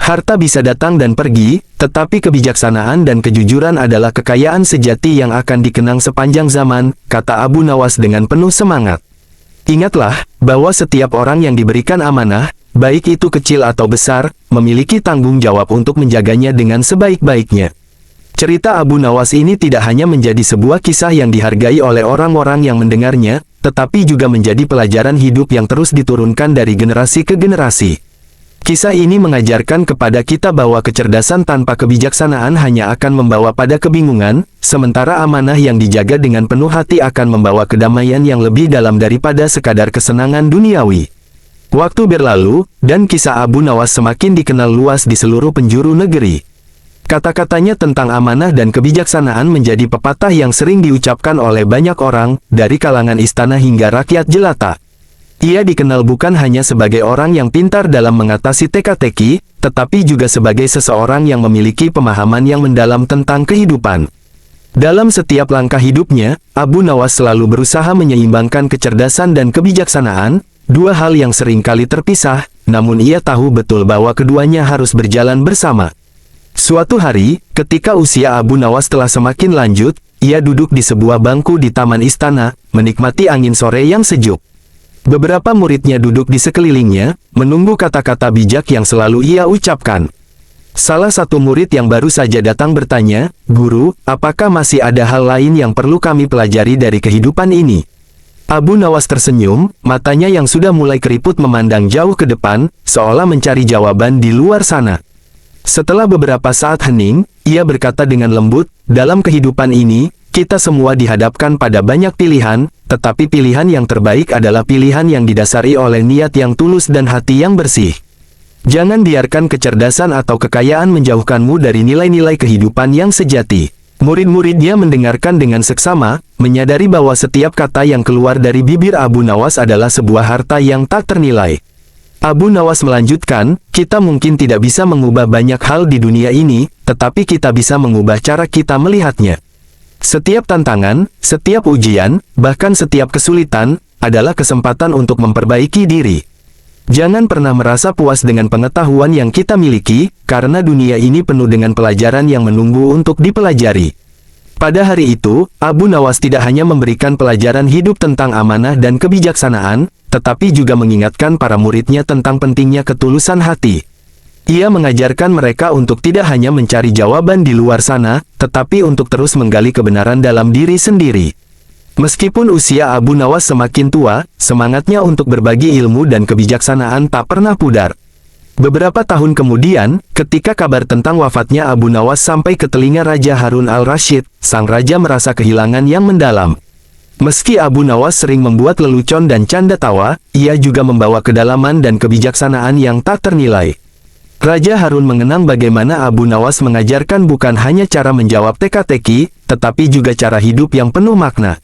Harta bisa datang dan pergi, tetapi kebijaksanaan dan kejujuran adalah kekayaan sejati yang akan dikenang sepanjang zaman, kata Abu Nawas dengan penuh semangat. Ingatlah, bahwa setiap orang yang diberikan amanah, baik itu kecil atau besar, memiliki tanggung jawab untuk menjaganya dengan sebaik-baiknya. Cerita Abu Nawas ini tidak hanya menjadi sebuah kisah yang dihargai oleh orang-orang yang mendengarnya, tetapi juga menjadi pelajaran hidup yang terus diturunkan dari generasi ke generasi. Kisah ini mengajarkan kepada kita bahwa kecerdasan tanpa kebijaksanaan hanya akan membawa pada kebingungan, sementara amanah yang dijaga dengan penuh hati akan membawa kedamaian yang lebih dalam daripada sekadar kesenangan duniawi. Waktu berlalu, dan kisah Abu Nawas semakin dikenal luas di seluruh penjuru negeri. Kata-katanya tentang amanah dan kebijaksanaan menjadi pepatah yang sering diucapkan oleh banyak orang, dari kalangan istana hingga rakyat jelata. Ia dikenal bukan hanya sebagai orang yang pintar dalam mengatasi teka-teki, tetapi juga sebagai seseorang yang memiliki pemahaman yang mendalam tentang kehidupan. Dalam setiap langkah hidupnya, Abu Nawas selalu berusaha menyeimbangkan kecerdasan dan kebijaksanaan, dua hal yang seringkali terpisah, namun ia tahu betul bahwa keduanya harus berjalan bersama. Suatu hari, ketika usia Abu Nawas telah semakin lanjut, ia duduk di sebuah bangku di taman istana, menikmati angin sore yang sejuk. Beberapa muridnya duduk di sekelilingnya, menunggu kata-kata bijak yang selalu ia ucapkan. Salah satu murid yang baru saja datang bertanya, "Guru, apakah masih ada hal lain yang perlu kami pelajari dari kehidupan ini?" Abu Nawas tersenyum, matanya yang sudah mulai keriput memandang jauh ke depan, seolah mencari jawaban di luar sana. Setelah beberapa saat hening, ia berkata dengan lembut, "Dalam kehidupan ini, kita semua dihadapkan pada banyak pilihan, tetapi pilihan yang terbaik adalah pilihan yang didasari oleh niat yang tulus dan hati yang bersih. Jangan biarkan kecerdasan atau kekayaan menjauhkanmu dari nilai-nilai kehidupan yang sejati." Murid-muridnya mendengarkan dengan seksama, menyadari bahwa setiap kata yang keluar dari bibir Abu Nawas adalah sebuah harta yang tak ternilai. Abu Nawas melanjutkan, "Kita mungkin tidak bisa mengubah banyak hal di dunia ini, tetapi kita bisa mengubah cara kita melihatnya. Setiap tantangan, setiap ujian, bahkan setiap kesulitan, adalah kesempatan untuk memperbaiki diri. Jangan pernah merasa puas dengan pengetahuan yang kita miliki, karena dunia ini penuh dengan pelajaran yang menunggu untuk dipelajari." Pada hari itu, Abu Nawas tidak hanya memberikan pelajaran hidup tentang amanah dan kebijaksanaan, tetapi juga mengingatkan para muridnya tentang pentingnya ketulusan hati. Ia mengajarkan mereka untuk tidak hanya mencari jawaban di luar sana, tetapi untuk terus menggali kebenaran dalam diri sendiri. Meskipun usia Abu Nawas semakin tua, semangatnya untuk berbagi ilmu dan kebijaksanaan tak pernah pudar. Beberapa tahun kemudian, ketika kabar tentang wafatnya Abu Nawas sampai ke telinga Raja Harun al-Rasyid, sang raja merasa kehilangan yang mendalam. Meski Abu Nawas sering membuat lelucon dan canda tawa, ia juga membawa kedalaman dan kebijaksanaan yang tak ternilai. Raja Harun mengenang bagaimana Abu Nawas mengajarkan bukan hanya cara menjawab teka-teki, tetapi juga cara hidup yang penuh makna.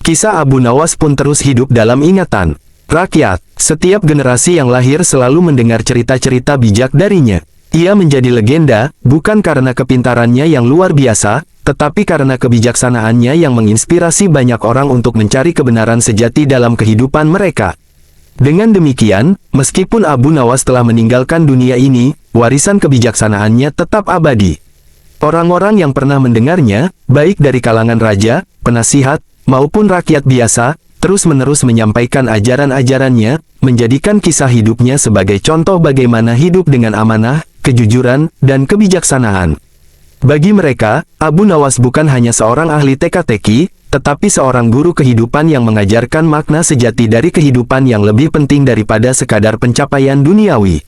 Kisah Abu Nawas pun terus hidup dalam ingatan rakyat. Setiap generasi yang lahir selalu mendengar cerita-cerita bijak darinya. Ia menjadi legenda, bukan karena kepintarannya yang luar biasa, tetapi karena kebijaksanaannya yang menginspirasi banyak orang untuk mencari kebenaran sejati dalam kehidupan mereka. Dengan demikian, meskipun Abu Nawas telah meninggalkan dunia ini, warisan kebijaksanaannya tetap abadi. Orang-orang yang pernah mendengarnya, baik dari kalangan raja, penasihat, maupun rakyat biasa, terus-menerus menyampaikan ajaran-ajarannya, menjadikan kisah hidupnya sebagai contoh bagaimana hidup dengan amanah, kejujuran, dan kebijaksanaan. Bagi mereka, Abu Nawas bukan hanya seorang ahli teka-teki, tetapi seorang guru kehidupan yang mengajarkan makna sejati dari kehidupan yang lebih penting daripada sekadar pencapaian duniawi.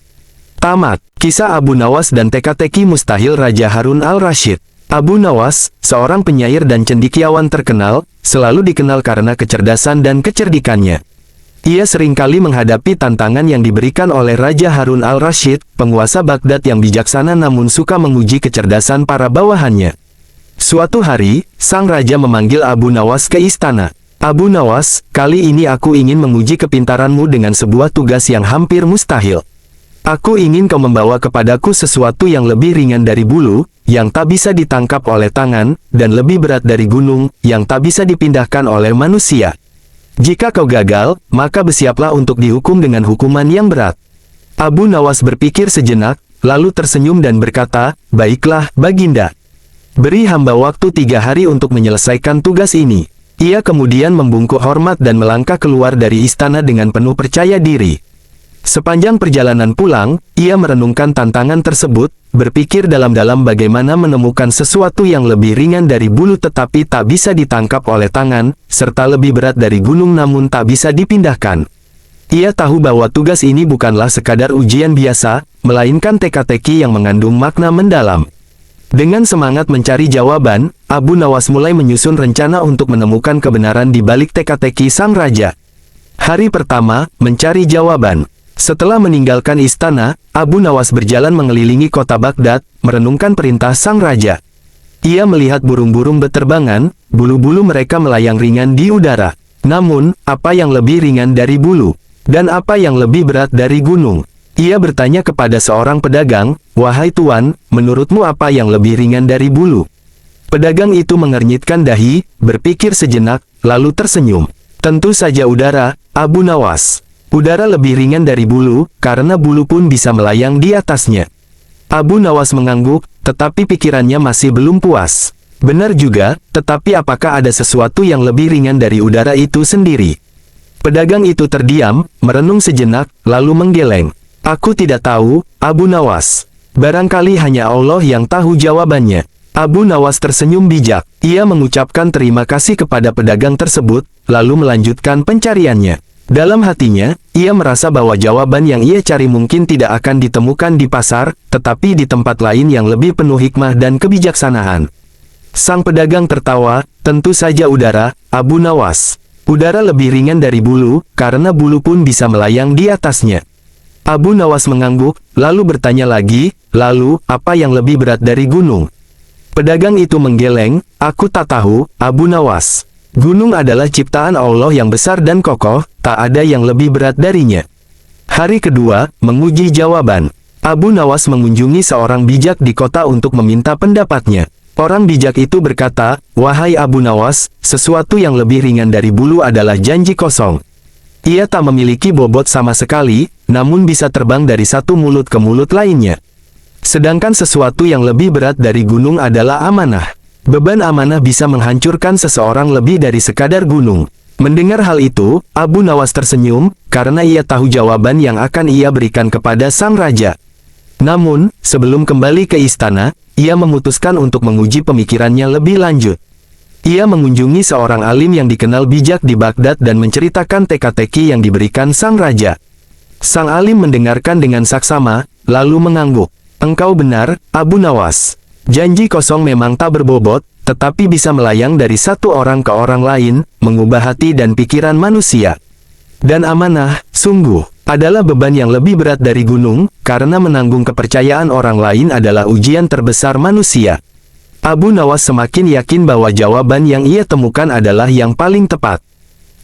Tamat. Kisah Abu Nawas dan teka-teki mustahil Raja Harun al-Rasyid. Abu Nawas, seorang penyair dan cendekiawan terkenal, selalu dikenal karena kecerdasan dan kecerdikannya. Ia seringkali menghadapi tantangan yang diberikan oleh Raja Harun al-Rasyid, penguasa Baghdad yang bijaksana namun suka menguji kecerdasan para bawahannya. Suatu hari, sang raja memanggil Abu Nawas ke istana. "Abu Nawas, kali ini aku ingin menguji kepintaranmu dengan sebuah tugas yang hampir mustahil. Aku ingin kau membawa kepadaku sesuatu yang lebih ringan dari bulu, yang tak bisa ditangkap oleh tangan, dan lebih berat dari gunung, yang tak bisa dipindahkan oleh manusia. Jika kau gagal, maka bersiaplah untuk dihukum dengan hukuman yang berat." Abu Nawas berpikir sejenak, lalu tersenyum dan berkata, "Baiklah, Baginda. Beri hamba waktu 3 hari untuk menyelesaikan tugas ini." Ia kemudian membungkuk hormat dan melangkah keluar dari istana dengan penuh percaya diri. Sepanjang perjalanan pulang, ia merenungkan tantangan tersebut, berpikir dalam-dalam bagaimana menemukan sesuatu yang lebih ringan dari bulu tetapi tak bisa ditangkap oleh tangan, serta lebih berat dari gunung namun tak bisa dipindahkan. Ia tahu bahwa tugas ini bukanlah sekadar ujian biasa, melainkan teka-teki yang mengandung makna mendalam. Dengan semangat mencari jawaban, Abu Nawas mulai menyusun rencana untuk menemukan kebenaran di balik teka-teki sang raja. Hari pertama, mencari jawaban. Setelah meninggalkan istana, Abu Nawas berjalan mengelilingi kota Baghdad, merenungkan perintah sang raja. Ia melihat burung-burung beterbangan, bulu-bulu mereka melayang ringan di udara. Namun, apa yang lebih ringan dari bulu? Dan apa yang lebih berat dari gunung? Ia bertanya kepada seorang pedagang, "Wahai tuan, menurutmu apa yang lebih ringan dari bulu?" Pedagang itu mengernyitkan dahi, berpikir sejenak, lalu tersenyum. "Tentu saja udara, Abu Nawas. Udara lebih ringan dari bulu, karena bulu pun bisa melayang di atasnya." Abu Nawas mengangguk, tetapi pikirannya masih belum puas. Benar juga, tetapi apakah ada sesuatu yang lebih ringan dari udara itu sendiri? Pedagang itu terdiam, merenung sejenak, lalu menggeleng. "Aku tidak tahu, Abu Nawas. Barangkali hanya Allah yang tahu jawabannya. Abu Nawas tersenyum bijak. Ia mengucapkan terima kasih kepada pedagang tersebut, lalu melanjutkan pencariannya. Dalam hatinya, ia merasa bahwa jawaban yang ia cari mungkin tidak akan ditemukan di pasar, tetapi di tempat lain yang lebih penuh hikmah dan kebijaksanaan. Sang pedagang tertawa, tentu saja udara, Abu Nawas. Udara lebih ringan dari bulu, karena bulu pun bisa melayang di atasnya. Abu Nawas mengangguk, lalu bertanya lagi, lalu, apa yang lebih berat dari gunung? Pedagang itu menggeleng, aku tak tahu, Abu Nawas. Gunung adalah ciptaan Allah yang besar dan kokoh, tak ada yang lebih berat darinya. Hari kedua, menguji jawaban. Abu Nawas mengunjungi seorang bijak di kota untuk meminta pendapatnya. Orang bijak itu berkata, wahai Abu Nawas, sesuatu yang lebih ringan dari bulu adalah janji kosong. Ia tak memiliki bobot sama sekali, namun bisa terbang dari satu mulut ke mulut lainnya. Sedangkan sesuatu yang lebih berat dari gunung adalah amanah. Beban amanah bisa menghancurkan seseorang lebih dari sekadar gunung. Mendengar hal itu, Abu Nawas tersenyum, karena ia tahu jawaban yang akan ia berikan kepada sang raja. Namun, sebelum kembali ke istana, ia memutuskan untuk menguji pemikirannya lebih lanjut. Ia mengunjungi seorang alim yang dikenal bijak di Baghdad dan menceritakan teka-teki yang diberikan sang raja. Sang alim mendengarkan dengan saksama, lalu mengangguk. Engkau benar, Abu Nawas. Janji kosong memang tak berbobot, tetapi bisa melayang dari satu orang ke orang lain, mengubah hati dan pikiran manusia. Dan amanah, sungguh, adalah beban yang lebih berat dari gunung, karena menanggung kepercayaan orang lain adalah ujian terbesar manusia. Abu Nawas semakin yakin bahwa jawaban yang ia temukan adalah yang paling tepat.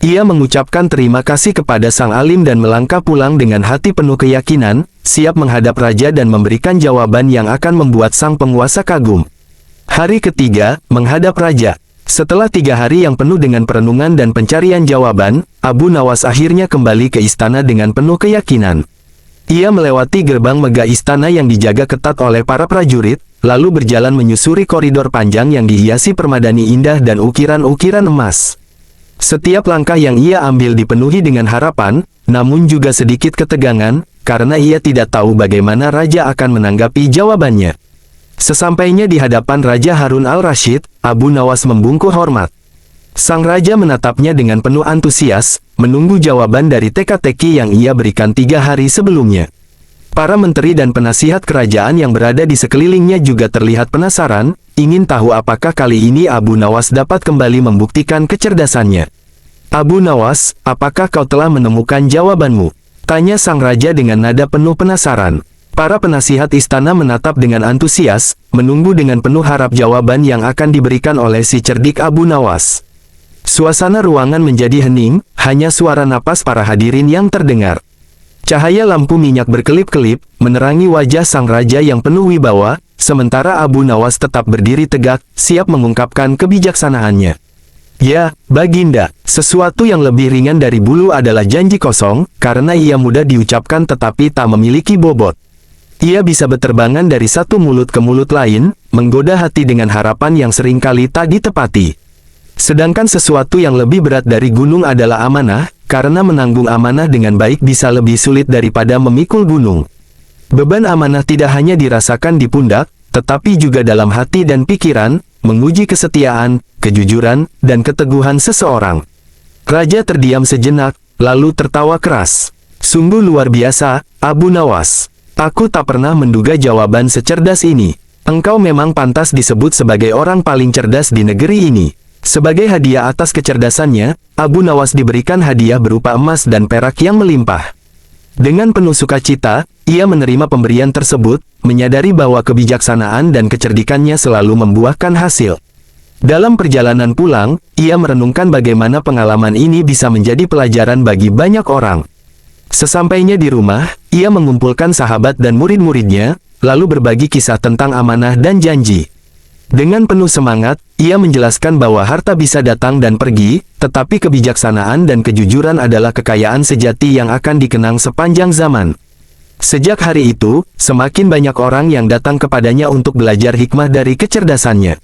Ia mengucapkan terima kasih kepada sang alim dan melangkah pulang dengan hati penuh keyakinan, siap menghadap raja dan memberikan jawaban yang akan membuat sang penguasa kagum. Hari ketiga, menghadap raja. Setelah 3 hari yang penuh dengan perenungan dan pencarian jawaban, Abu Nawas akhirnya kembali ke istana dengan penuh keyakinan. Ia melewati gerbang megah istana yang dijaga ketat oleh para prajurit, lalu berjalan menyusuri koridor panjang yang dihiasi permadani indah dan ukiran-ukiran emas. Setiap langkah yang ia ambil dipenuhi dengan harapan, namun juga sedikit ketegangan, karena ia tidak tahu bagaimana raja akan menanggapi jawabannya. Sesampainya di hadapan Raja Harun al-Rasyid, Abu Nawas membungkuk hormat. Sang raja menatapnya dengan penuh antusias, menunggu jawaban dari teka-teki yang ia berikan 3 hari sebelumnya. Para menteri dan penasihat kerajaan yang berada di sekelilingnya juga terlihat penasaran, ingin tahu apakah kali ini Abu Nawas dapat kembali membuktikan kecerdasannya. Abu Nawas, apakah kau telah menemukan jawabanmu? Tanya sang raja dengan nada penuh penasaran. Para penasihat istana menatap dengan antusias, menunggu dengan penuh harap jawaban yang akan diberikan oleh si cerdik Abu Nawas. Suasana ruangan menjadi hening, hanya suara napas para hadirin yang terdengar. Cahaya lampu minyak berkelip-kelip, menerangi wajah sang raja yang penuh wibawa, sementara Abu Nawas tetap berdiri tegak, siap mengungkapkan kebijaksanaannya. Ya, Baginda, sesuatu yang lebih ringan dari bulu adalah janji kosong, karena ia mudah diucapkan tetapi tak memiliki bobot. Ia bisa berterbangan dari satu mulut ke mulut lain, menggoda hati dengan harapan yang seringkali tak ditepati. Sedangkan sesuatu yang lebih berat dari gunung adalah amanah, karena menanggung amanah dengan baik bisa lebih sulit daripada memikul gunung. Beban amanah tidak hanya dirasakan di pundak, tetapi juga dalam hati dan pikiran, menguji kesetiaan, kejujuran, dan keteguhan seseorang. Raja terdiam sejenak, lalu tertawa keras. Sungguh luar biasa, Abu Nawas. Aku tak pernah menduga jawaban secerdas ini. Engkau memang pantas disebut sebagai orang paling cerdas di negeri ini. Sebagai hadiah atas kecerdasannya, Abu Nawas diberikan hadiah berupa emas dan perak yang melimpah. Dengan penuh sukacita, ia menerima pemberian tersebut, menyadari bahwa kebijaksanaan dan kecerdikannya selalu membuahkan hasil. Dalam perjalanan pulang, ia merenungkan bagaimana pengalaman ini bisa menjadi pelajaran bagi banyak orang. Sesampainya di rumah, ia mengumpulkan sahabat dan murid-muridnya, lalu berbagi kisah tentang amanah dan janji. Dengan penuh semangat, ia menjelaskan bahwa harta bisa datang dan pergi, tetapi kebijaksanaan dan kejujuran adalah kekayaan sejati yang akan dikenang sepanjang zaman. Sejak hari itu, semakin banyak orang yang datang kepadanya untuk belajar hikmah dari kecerdasannya.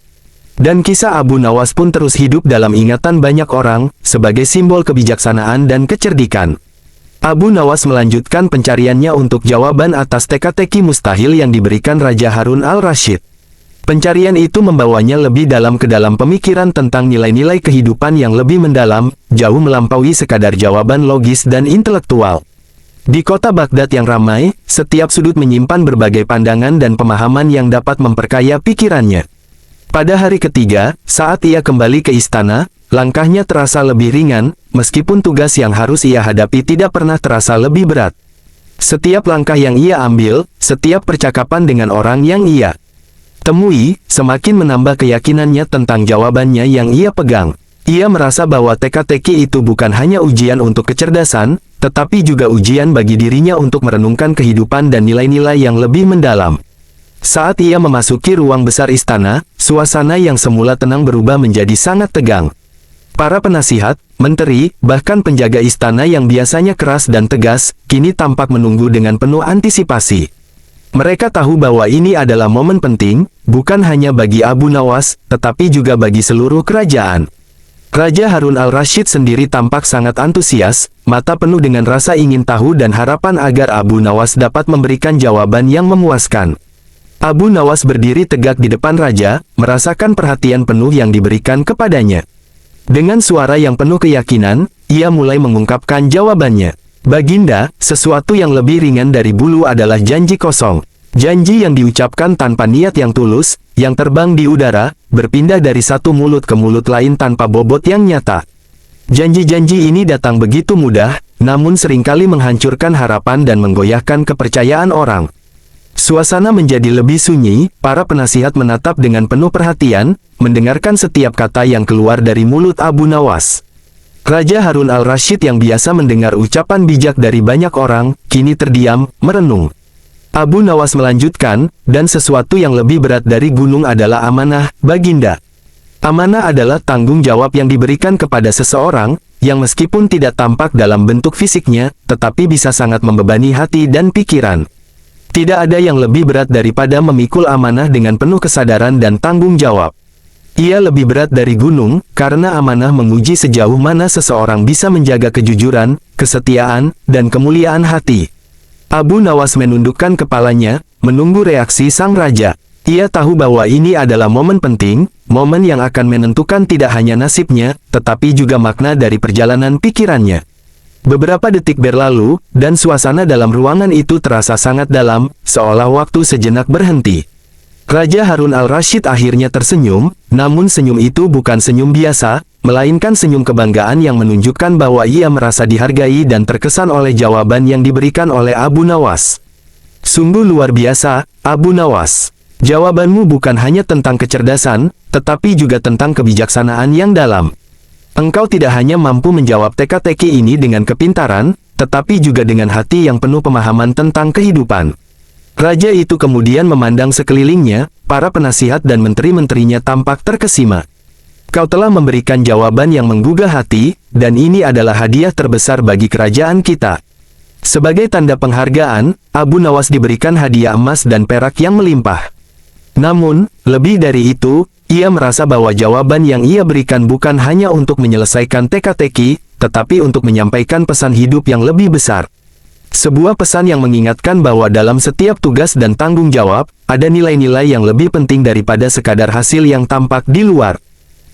Dan kisah Abu Nawas pun terus hidup dalam ingatan banyak orang, sebagai simbol kebijaksanaan dan kecerdikan. Abu Nawas melanjutkan pencariannya untuk jawaban atas teka-teki mustahil yang diberikan Raja Harun al-Rasyid. Pencarian itu membawanya lebih dalam ke dalam pemikiran tentang nilai-nilai kehidupan yang lebih mendalam, jauh melampaui sekadar jawaban logis dan intelektual. Di kota Baghdad yang ramai, setiap sudut menyimpan berbagai pandangan dan pemahaman yang dapat memperkaya pikirannya. Pada hari ketiga, saat ia kembali ke istana, langkahnya terasa lebih ringan, meskipun tugas yang harus ia hadapi tidak pernah terasa lebih berat. Setiap langkah yang ia ambil, setiap percakapan dengan orang yang ia temui, semakin menambah keyakinannya tentang jawabannya yang ia pegang. Ia merasa bahwa teka-teki itu bukan hanya ujian untuk kecerdasan, tetapi juga ujian bagi dirinya untuk merenungkan kehidupan dan nilai-nilai yang lebih mendalam. Saat ia memasuki ruang besar istana, suasana yang semula tenang berubah menjadi sangat tegang. Para penasihat, menteri, bahkan penjaga istana yang biasanya keras dan tegas, kini tampak menunggu dengan penuh antisipasi. Mereka tahu bahwa ini adalah momen penting, bukan hanya bagi Abu Nawas, tetapi juga bagi seluruh kerajaan. Raja Harun al-Rasyid sendiri tampak sangat antusias, mata penuh dengan rasa ingin tahu dan harapan agar Abu Nawas dapat memberikan jawaban yang memuaskan. Abu Nawas berdiri tegak di depan raja, merasakan perhatian penuh yang diberikan kepadanya. Dengan suara yang penuh keyakinan, ia mulai mengungkapkan jawabannya. Baginda, sesuatu yang lebih ringan dari bulu adalah janji kosong. Janji yang diucapkan tanpa niat yang tulus, yang terbang di udara, berpindah dari satu mulut ke mulut lain tanpa bobot yang nyata. Janji-janji ini datang begitu mudah, namun seringkali menghancurkan harapan dan menggoyahkan kepercayaan orang. Suasana menjadi lebih sunyi, para penasihat menatap dengan penuh perhatian, mendengarkan setiap kata yang keluar dari mulut Abu Nawas. Raja Harun al-Rasyid yang biasa mendengar ucapan bijak dari banyak orang, kini terdiam, merenung. Abu Nawas melanjutkan, dan sesuatu yang lebih berat dari gunung adalah amanah, Baginda. Amanah adalah tanggung jawab yang diberikan kepada seseorang, yang meskipun tidak tampak dalam bentuk fisiknya, tetapi bisa sangat membebani hati dan pikiran. Tidak ada yang lebih berat daripada memikul amanah dengan penuh kesadaran dan tanggung jawab. Ia lebih berat dari gunung, karena amanah menguji sejauh mana seseorang bisa menjaga kejujuran, kesetiaan, dan kemuliaan hati. Abu Nawas menundukkan kepalanya, menunggu reaksi sang raja. Ia tahu bahwa ini adalah momen penting, momen yang akan menentukan tidak hanya nasibnya, tetapi juga makna dari perjalanan pikirannya. Beberapa detik berlalu, dan suasana dalam ruangan itu terasa sangat dalam, seolah waktu sejenak berhenti. Raja Harun al-Rasyid akhirnya tersenyum, namun senyum itu bukan senyum biasa, melainkan senyum kebanggaan yang menunjukkan bahwa ia merasa dihargai dan terkesan oleh jawaban yang diberikan oleh Abu Nawas. Sungguh luar biasa, Abu Nawas. Jawabanmu bukan hanya tentang kecerdasan, tetapi juga tentang kebijaksanaan yang dalam. Engkau tidak hanya mampu menjawab teka-teki ini dengan kepintaran, tetapi juga dengan hati yang penuh pemahaman tentang kehidupan. Raja itu kemudian memandang sekelilingnya, para penasihat dan menteri-menterinya tampak terkesima. Kau telah memberikan jawaban yang menggugah hati, dan ini adalah hadiah terbesar bagi kerajaan kita. Sebagai tanda penghargaan, Abu Nawas diberikan hadiah emas dan perak yang melimpah. Namun, lebih dari itu, ia merasa bahwa jawaban yang ia berikan bukan hanya untuk menyelesaikan teka-teki, tetapi untuk menyampaikan pesan hidup yang lebih besar. Sebuah pesan yang mengingatkan bahwa dalam setiap tugas dan tanggung jawab, ada nilai-nilai yang lebih penting daripada sekadar hasil yang tampak di luar.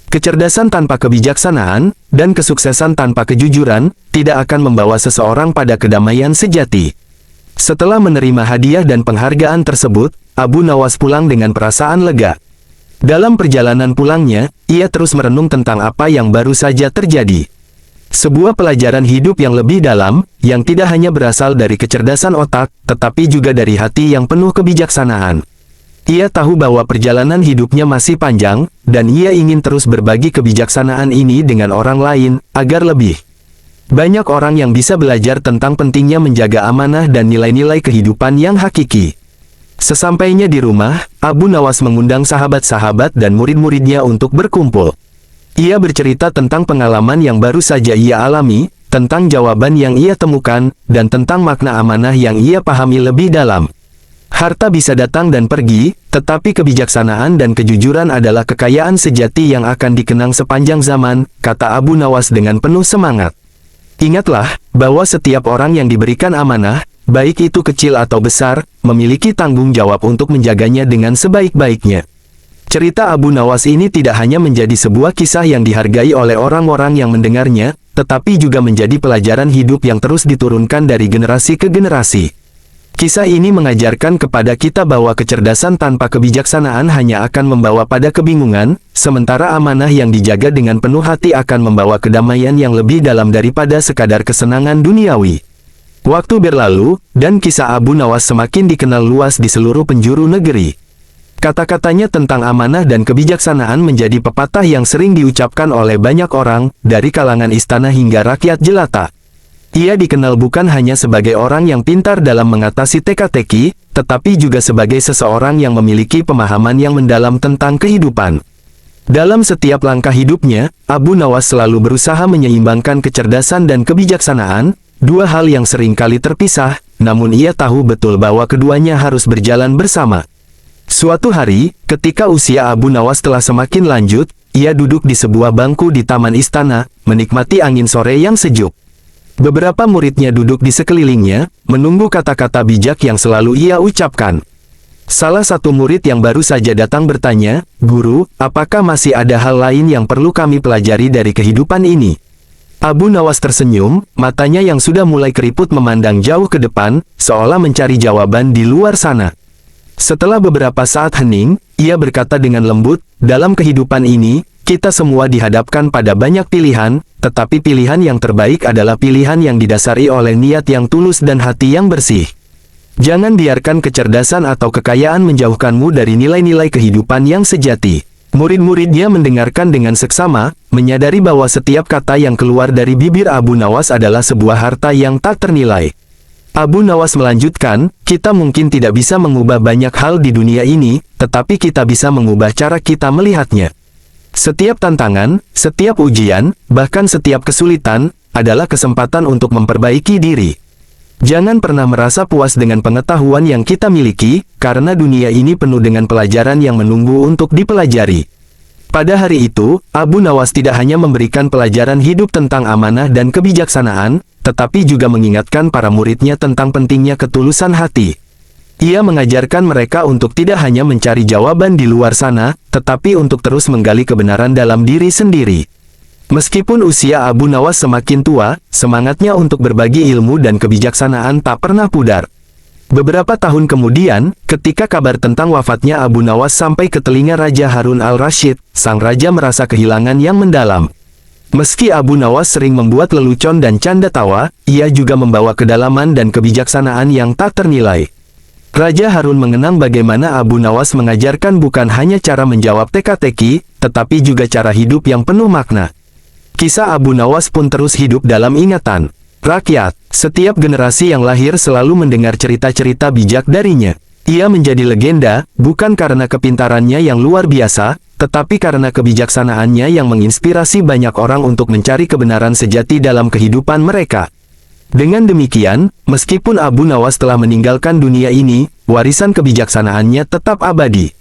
Kecerdasan tanpa kebijaksanaan, dan kesuksesan tanpa kejujuran, tidak akan membawa seseorang pada kedamaian sejati. Setelah menerima hadiah dan penghargaan tersebut, Abu Nawas pulang dengan perasaan lega. Dalam perjalanan pulangnya, ia terus merenung tentang apa yang baru saja terjadi. Sebuah pelajaran hidup yang lebih dalam, yang tidak hanya berasal dari kecerdasan otak, tetapi juga dari hati yang penuh kebijaksanaan. Ia tahu bahwa perjalanan hidupnya masih panjang, dan ia ingin terus berbagi kebijaksanaan ini dengan orang lain, agar lebih banyak orang yang bisa belajar tentang pentingnya menjaga amanah dan nilai-nilai kehidupan yang hakiki. Sesampainya di rumah, Abu Nawas mengundang sahabat-sahabat dan murid-muridnya untuk berkumpul. Ia bercerita tentang pengalaman yang baru saja ia alami, tentang jawaban yang ia temukan, dan tentang makna amanah yang ia pahami lebih dalam. Harta bisa datang dan pergi, tetapi kebijaksanaan dan kejujuran adalah kekayaan sejati yang akan dikenang sepanjang zaman, kata Abu Nawas dengan penuh semangat. Ingatlah, bahwa setiap orang yang diberikan amanah, baik itu kecil atau besar, memiliki tanggung jawab untuk menjaganya dengan sebaik-baiknya. Cerita Abu Nawas ini tidak hanya menjadi sebuah kisah yang dihargai oleh orang-orang yang mendengarnya, tetapi juga menjadi pelajaran hidup yang terus diturunkan dari generasi ke generasi. Kisah ini mengajarkan kepada kita bahwa kecerdasan tanpa kebijaksanaan hanya akan membawa pada kebingungan, sementara amanah yang dijaga dengan penuh hati akan membawa kedamaian yang lebih dalam daripada sekadar kesenangan duniawi. Waktu berlalu, dan kisah Abu Nawas semakin dikenal luas di seluruh penjuru negeri. Kata-katanya tentang amanah dan kebijaksanaan menjadi pepatah yang sering diucapkan oleh banyak orang, dari kalangan istana hingga rakyat jelata. Ia dikenal bukan hanya sebagai orang yang pintar dalam mengatasi teka-teki, tetapi juga sebagai seseorang yang memiliki pemahaman yang mendalam tentang kehidupan. Dalam setiap langkah hidupnya, Abu Nawas selalu berusaha menyeimbangkan kecerdasan dan kebijaksanaan, dua hal yang sering kali terpisah, namun ia tahu betul bahwa keduanya harus berjalan bersama. Suatu hari, ketika usia Abu Nawas telah semakin lanjut, ia duduk di sebuah bangku di taman istana, menikmati angin sore yang sejuk. Beberapa muridnya duduk di sekelilingnya, menunggu kata-kata bijak yang selalu ia ucapkan. Salah satu murid yang baru saja datang bertanya, "Guru, apakah masih ada hal lain yang perlu kami pelajari dari kehidupan ini?" Abu Nawas tersenyum, matanya yang sudah mulai keriput memandang jauh ke depan, seolah mencari jawaban di luar sana. Setelah beberapa saat hening, ia berkata dengan lembut, "Dalam kehidupan ini, kita semua dihadapkan pada banyak pilihan, tetapi pilihan yang terbaik adalah pilihan yang didasari oleh niat yang tulus dan hati yang bersih. Jangan biarkan kecerdasan atau kekayaan menjauhkanmu dari nilai-nilai kehidupan yang sejati." Murid-muridnya mendengarkan dengan seksama, menyadari bahwa setiap kata yang keluar dari bibir Abu Nawas adalah sebuah harta yang tak ternilai. Abu Nawas melanjutkan, "Kita mungkin tidak bisa mengubah banyak hal di dunia ini, tetapi kita bisa mengubah cara kita melihatnya. Setiap tantangan, setiap ujian, bahkan setiap kesulitan, adalah kesempatan untuk memperbaiki diri. Jangan pernah merasa puas dengan pengetahuan yang kita miliki, karena dunia ini penuh dengan pelajaran yang menunggu untuk dipelajari." Pada hari itu, Abu Nawas tidak hanya memberikan pelajaran hidup tentang amanah dan kebijaksanaan, tetapi juga mengingatkan para muridnya tentang pentingnya ketulusan hati. Ia mengajarkan mereka untuk tidak hanya mencari jawaban di luar sana, tetapi untuk terus menggali kebenaran dalam diri sendiri. Meskipun usia Abu Nawas semakin tua, semangatnya untuk berbagi ilmu dan kebijaksanaan tak pernah pudar. Beberapa tahun kemudian, ketika kabar tentang wafatnya Abu Nawas sampai ke telinga Raja Harun al-Rasyid, sang raja merasa kehilangan yang mendalam. Meski Abu Nawas sering membuat lelucon dan canda tawa, ia juga membawa kedalaman dan kebijaksanaan yang tak ternilai. Raja Harun mengenang bagaimana Abu Nawas mengajarkan bukan hanya cara menjawab teka-teki, tetapi juga cara hidup yang penuh makna. Kisah Abu Nawas pun terus hidup dalam ingatan rakyat. Setiap generasi yang lahir selalu mendengar cerita-cerita bijak darinya. Ia menjadi legenda, bukan karena kepintarannya yang luar biasa, tetapi karena kebijaksanaannya yang menginspirasi banyak orang untuk mencari kebenaran sejati dalam kehidupan mereka. Dengan demikian, meskipun Abu Nawas telah meninggalkan dunia ini, warisan kebijaksanaannya tetap abadi.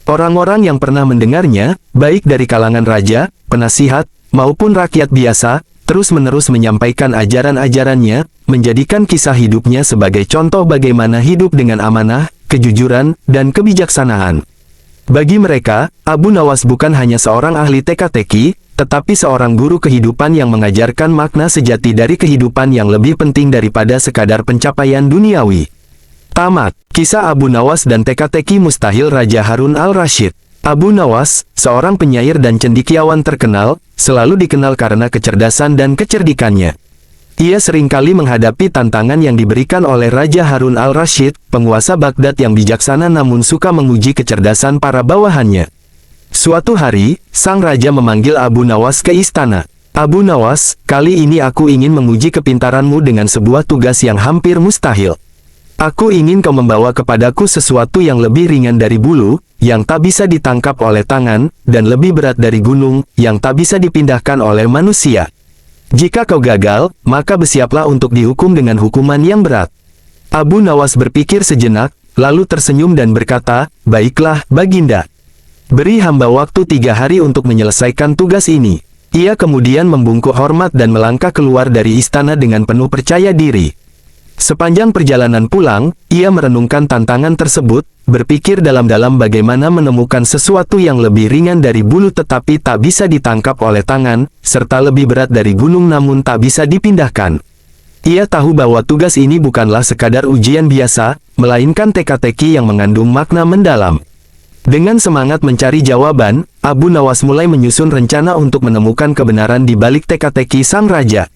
Orang-orang yang pernah mendengarnya, baik dari kalangan raja, penasihat, maupun rakyat biasa, terus-menerus menyampaikan ajaran-ajarannya, menjadikan kisah hidupnya sebagai contoh bagaimana hidup dengan amanah, kejujuran, dan kebijaksanaan. Bagi mereka, Abu Nawas bukan hanya seorang ahli teka-teki, tetapi seorang guru kehidupan yang mengajarkan makna sejati dari kehidupan yang lebih penting daripada sekadar pencapaian duniawi. Tamat. Kisah Abu Nawas dan teka-teki mustahil Raja Harun al-Rasyid. Abu Nawas, seorang penyair dan cendekiawan terkenal, selalu dikenal karena kecerdasan dan kecerdikannya. Ia seringkali menghadapi tantangan yang diberikan oleh Raja Harun al-Rasyid, penguasa Baghdad yang bijaksana namun suka menguji kecerdasan para bawahannya. Suatu hari, sang raja memanggil Abu Nawas ke istana. "Abu Nawas, kali ini aku ingin menguji kepintaranmu dengan sebuah tugas yang hampir mustahil. Aku ingin kau membawa kepadaku sesuatu yang lebih ringan dari bulu, yang tak bisa ditangkap oleh tangan, dan lebih berat dari gunung, yang tak bisa dipindahkan oleh manusia. Jika kau gagal, maka bersiaplah untuk dihukum dengan hukuman yang berat." Abu Nawas berpikir sejenak, lalu tersenyum dan berkata, "Baiklah, Baginda. Beri hamba waktu 3 hari untuk menyelesaikan tugas ini." Ia kemudian membungkuk hormat dan melangkah keluar dari istana dengan penuh percaya diri. Sepanjang perjalanan pulang, ia merenungkan tantangan tersebut, berpikir dalam-dalam bagaimana menemukan sesuatu yang lebih ringan dari bulu tetapi tak bisa ditangkap oleh tangan, serta lebih berat dari gunung namun tak bisa dipindahkan. Ia tahu bahwa tugas ini bukanlah sekadar ujian biasa, melainkan teka-teki yang mengandung makna mendalam. Dengan semangat mencari jawaban, Abu Nawas mulai menyusun rencana untuk menemukan kebenaran di balik teka-teki sang raja.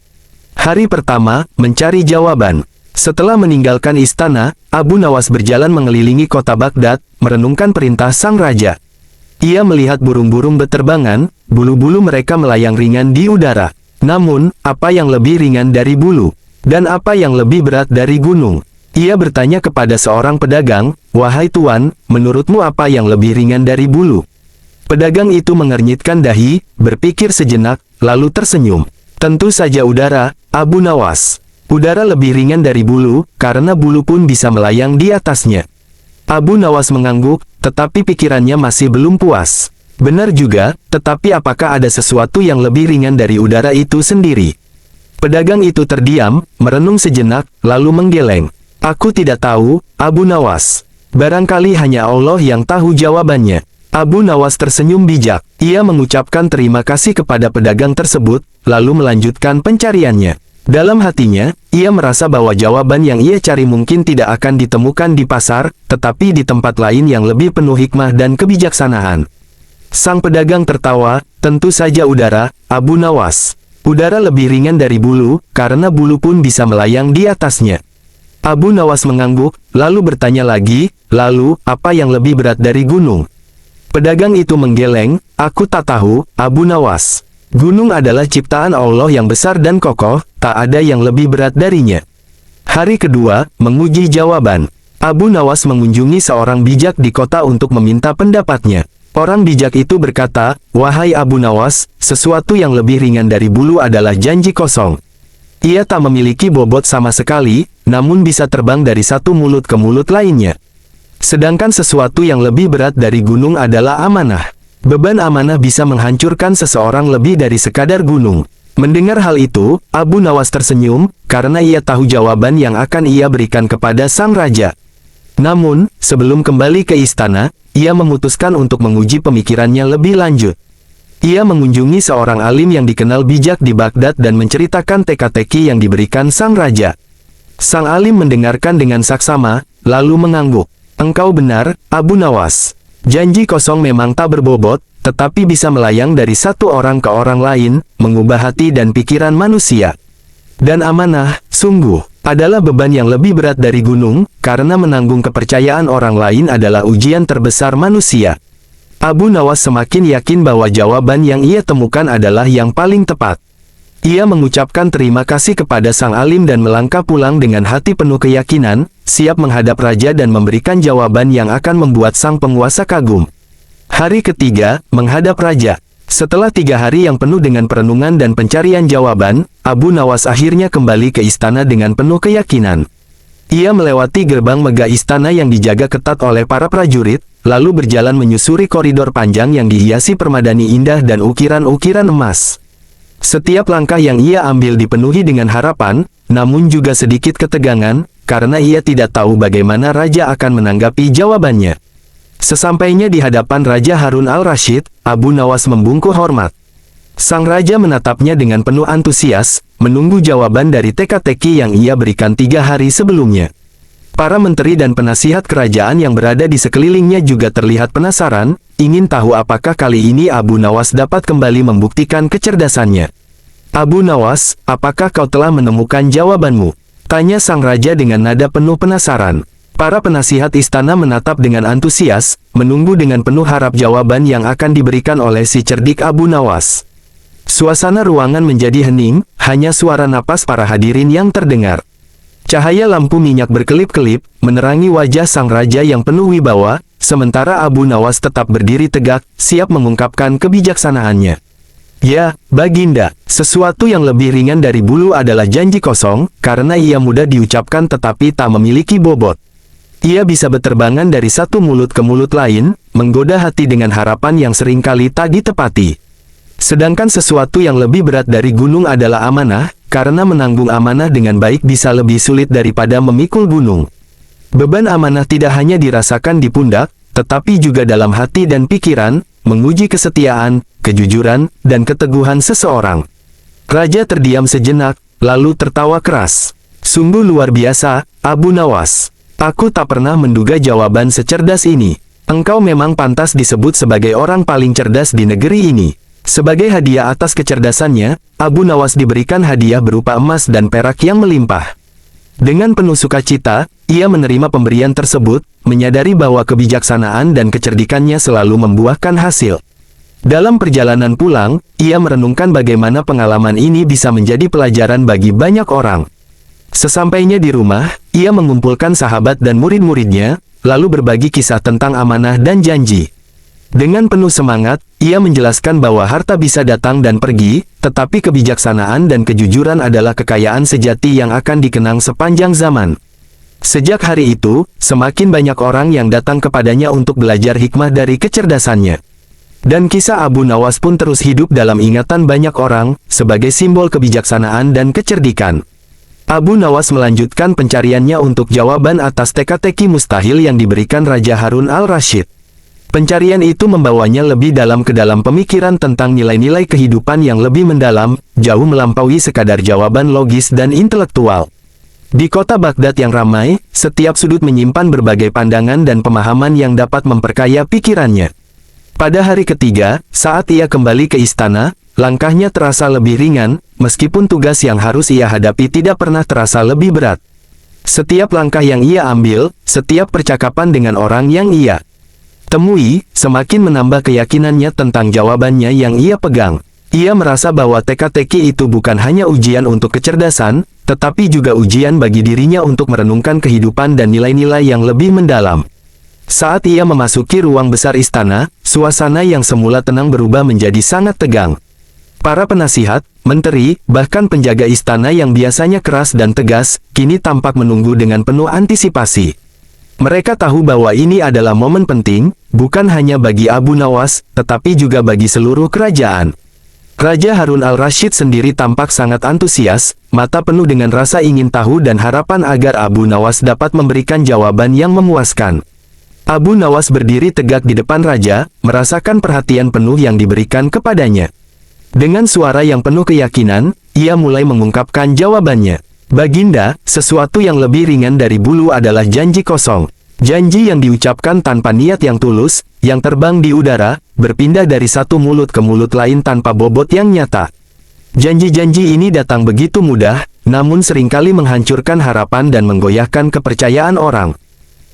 Hari pertama, mencari jawaban. Setelah meninggalkan istana, Abu Nawas berjalan mengelilingi kota Baghdad, merenungkan perintah sang raja. Ia melihat burung-burung beterbangan, bulu-bulu mereka melayang ringan di udara. Namun, apa yang lebih ringan dari bulu? Dan apa yang lebih berat dari gunung? Ia bertanya kepada seorang pedagang, "Wahai tuan, menurutmu apa yang lebih ringan dari bulu?" Pedagang itu mengernyitkan dahi, berpikir sejenak, lalu tersenyum. "Tentu saja udara, Abu Nawas. Udara lebih ringan dari bulu, karena bulu pun bisa melayang di atasnya." Abu Nawas mengangguk, tetapi pikirannya masih belum puas. Benar juga, tetapi apakah ada sesuatu yang lebih ringan dari udara itu sendiri? Pedagang itu terdiam, merenung sejenak, lalu menggeleng. "Aku tidak tahu, Abu Nawas. Barangkali hanya Allah yang tahu jawabannya." Abu Nawas tersenyum bijak. Ia mengucapkan terima kasih kepada pedagang tersebut, lalu melanjutkan pencariannya. Dalam hatinya, ia merasa bahwa jawaban yang ia cari mungkin tidak akan ditemukan di pasar, tetapi di tempat lain yang lebih penuh hikmah dan kebijaksanaan. Sang pedagang tertawa, "Tentu saja udara, Abu Nawas. Udara lebih ringan dari bulu, karena bulu pun bisa melayang di atasnya." Abu Nawas mengangguk, lalu bertanya lagi, "Lalu, apa yang lebih berat dari gunung?" Pedagang itu menggeleng, "Aku tak tahu, Abu Nawas. Gunung adalah ciptaan Allah yang besar dan kokoh, tak ada yang lebih berat darinya." Hari kedua, menguji jawaban. Abu Nawas mengunjungi seorang bijak di kota untuk meminta pendapatnya. Orang bijak itu berkata, "Wahai Abu Nawas, sesuatu yang lebih ringan dari bulu adalah janji kosong. Ia tak memiliki bobot sama sekali, namun bisa terbang dari satu mulut ke mulut lainnya. Sedangkan sesuatu yang lebih berat dari gunung adalah amanah. Beban amanah bisa menghancurkan seseorang lebih dari sekadar gunung." Mendengar hal itu, Abu Nawas tersenyum, karena ia tahu jawaban yang akan ia berikan kepada sang raja. Namun, sebelum kembali ke istana, ia memutuskan untuk menguji pemikirannya lebih lanjut. Ia mengunjungi seorang alim yang dikenal bijak di Baghdad dan menceritakan teka-teki yang diberikan sang raja. Sang alim mendengarkan dengan saksama, lalu mengangguk. "Engkau benar, Abu Nawas. Janji kosong memang tak berbobot, tetapi bisa melayang dari satu orang ke orang lain, mengubah hati dan pikiran manusia. Dan amanah, sungguh, adalah beban yang lebih berat dari gunung, karena menanggung kepercayaan orang lain adalah ujian terbesar manusia." Abu Nawas semakin yakin bahwa jawaban yang ia temukan adalah yang paling tepat. Ia mengucapkan terima kasih kepada sang alim dan melangkah pulang dengan hati penuh keyakinan, siap menghadap raja dan memberikan jawaban yang akan membuat sang penguasa kagum. Hari ketiga, menghadap raja. Setelah 3 hari yang penuh dengan perenungan dan pencarian jawaban, Abu Nawas akhirnya kembali ke istana dengan penuh keyakinan. Ia melewati gerbang megah istana yang dijaga ketat oleh para prajurit, lalu berjalan menyusuri koridor panjang yang dihiasi permadani indah dan ukiran-ukiran emas. Setiap langkah yang ia ambil dipenuhi dengan harapan, namun juga sedikit ketegangan, karena ia tidak tahu bagaimana raja akan menanggapi jawabannya. Sesampainya di hadapan Raja Harun al-Rasyid, Abu Nawas membungkuk hormat. Sang raja menatapnya dengan penuh antusias, menunggu jawaban dari teka-teki yang ia berikan 3 hari sebelumnya. Para menteri dan penasihat kerajaan yang berada di sekelilingnya juga terlihat penasaran, ingin tahu apakah kali ini Abu Nawas dapat kembali membuktikan kecerdasannya. "Abu Nawas, apakah kau telah menemukan jawabanmu?" tanya sang raja dengan nada penuh penasaran. Para penasihat istana menatap dengan antusias, menunggu dengan penuh harap jawaban yang akan diberikan oleh si cerdik Abu Nawas. Suasana ruangan menjadi hening, hanya suara napas para hadirin yang terdengar. Cahaya lampu minyak berkelip-kelip, menerangi wajah sang raja yang penuh wibawa, sementara Abu Nawas tetap berdiri tegak, siap mengungkapkan kebijaksanaannya. "Ya, Baginda, sesuatu yang lebih ringan dari bulu adalah janji kosong, karena ia mudah diucapkan tetapi tak memiliki bobot. Ia bisa beterbangan dari satu mulut ke mulut lain, menggoda hati dengan harapan yang seringkali tak ditepati. Sedangkan sesuatu yang lebih berat dari gunung adalah amanah, karena menanggung amanah dengan baik bisa lebih sulit daripada memikul gunung. Beban amanah tidak hanya dirasakan di pundak, tetapi juga dalam hati dan pikiran, menguji kesetiaan, kejujuran, dan keteguhan seseorang. Raja terdiam sejenak, lalu tertawa keras. Sungguh luar biasa, Abu Nawas. Aku tak pernah menduga jawaban secerdas ini. Engkau memang pantas disebut sebagai orang paling cerdas di negeri ini. Sebagai hadiah atas kecerdasannya, Abu Nawas diberikan hadiah berupa emas dan perak yang melimpah. Dengan penuh sukacita, ia menerima pemberian tersebut, menyadari bahwa kebijaksanaan dan kecerdikannya selalu membuahkan hasil. Dalam perjalanan pulang, ia merenungkan bagaimana pengalaman ini bisa menjadi pelajaran bagi banyak orang. Sesampainya di rumah, ia mengumpulkan sahabat dan murid-muridnya, lalu berbagi kisah tentang amanah dan janji. Dengan penuh semangat, ia menjelaskan bahwa harta bisa datang dan pergi, tetapi kebijaksanaan dan kejujuran adalah kekayaan sejati yang akan dikenang sepanjang zaman. Sejak hari itu, semakin banyak orang yang datang kepadanya untuk belajar hikmah dari kecerdasannya. Dan kisah Abu Nawas pun terus hidup dalam ingatan banyak orang, sebagai simbol kebijaksanaan dan kecerdikan. Abu Nawas melanjutkan pencariannya untuk jawaban atas teka-teki mustahil yang diberikan Raja Harun al-Rasyid. Pencarian itu membawanya lebih dalam ke dalam pemikiran tentang nilai-nilai kehidupan yang lebih mendalam, jauh melampaui sekadar jawaban logis dan intelektual. Di kota Baghdad yang ramai, setiap sudut menyimpan berbagai pandangan dan pemahaman yang dapat memperkaya pikirannya. Pada hari ketiga, saat ia kembali ke istana, langkahnya terasa lebih ringan, meskipun tugas yang harus ia hadapi tidak pernah terasa lebih berat. Setiap langkah yang ia ambil, setiap percakapan dengan orang yang ia temui, semakin menambah keyakinannya tentang jawabannya yang ia pegang. Ia merasa bahwa teka-teki itu bukan hanya ujian untuk kecerdasan, tetapi juga ujian bagi dirinya untuk merenungkan kehidupan dan nilai-nilai yang lebih mendalam. Saat ia memasuki ruang besar istana, suasana yang semula tenang berubah menjadi sangat tegang. Para penasihat, menteri, bahkan penjaga istana yang biasanya keras dan tegas, kini tampak menunggu dengan penuh antisipasi. Mereka tahu bahwa ini adalah momen penting, bukan hanya bagi Abu Nawas, tetapi juga bagi seluruh kerajaan. Raja Harun al-Rasyid sendiri tampak sangat antusias, mata penuh dengan rasa ingin tahu dan harapan agar Abu Nawas dapat memberikan jawaban yang memuaskan. Abu Nawas berdiri tegak di depan raja, merasakan perhatian penuh yang diberikan kepadanya. Dengan suara yang penuh keyakinan, ia mulai mengungkapkan jawabannya. Baginda, sesuatu yang lebih ringan dari bulu adalah janji kosong. Janji yang diucapkan tanpa niat yang tulus, yang terbang di udara, berpindah dari satu mulut ke mulut lain tanpa bobot yang nyata. Janji-janji ini datang begitu mudah, namun seringkali menghancurkan harapan dan menggoyahkan kepercayaan orang.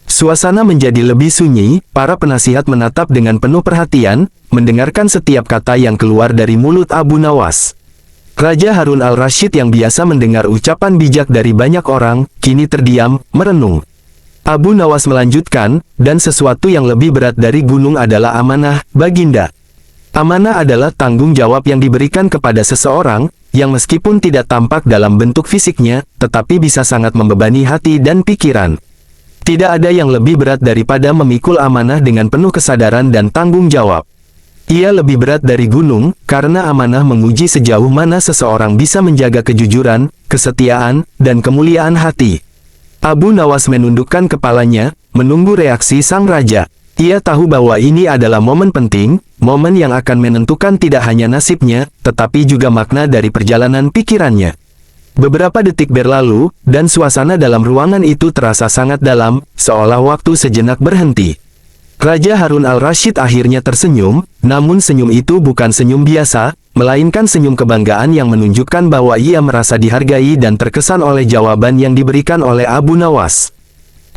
Suasana menjadi lebih sunyi, para penasihat menatap dengan penuh perhatian, mendengarkan setiap kata yang keluar dari mulut Abu Nawas. Raja Harun al-Rasyid yang biasa mendengar ucapan bijak dari banyak orang, kini terdiam, merenung. Abu Nawas melanjutkan, dan sesuatu yang lebih berat dari gunung adalah amanah, Baginda. Amanah adalah tanggung jawab yang diberikan kepada seseorang, yang meskipun tidak tampak dalam bentuk fisiknya, tetapi bisa sangat membebani hati dan pikiran. Tidak ada yang lebih berat daripada memikul amanah dengan penuh kesadaran dan tanggung jawab. Ia lebih berat dari gunung, karena amanah menguji sejauh mana seseorang bisa menjaga kejujuran, kesetiaan, dan kemuliaan hati. Abu Nawas menundukkan kepalanya, menunggu reaksi sang raja. Ia tahu bahwa ini adalah momen penting, momen yang akan menentukan tidak hanya nasibnya, tetapi juga makna dari perjalanan pikirannya. Beberapa detik berlalu, dan suasana dalam ruangan itu terasa sangat dalam, seolah waktu sejenak berhenti. Raja Harun al-Rasyid akhirnya tersenyum, namun senyum itu bukan senyum biasa, melainkan senyum kebanggaan yang menunjukkan bahwa ia merasa dihargai dan terkesan oleh jawaban yang diberikan oleh Abu Nawas.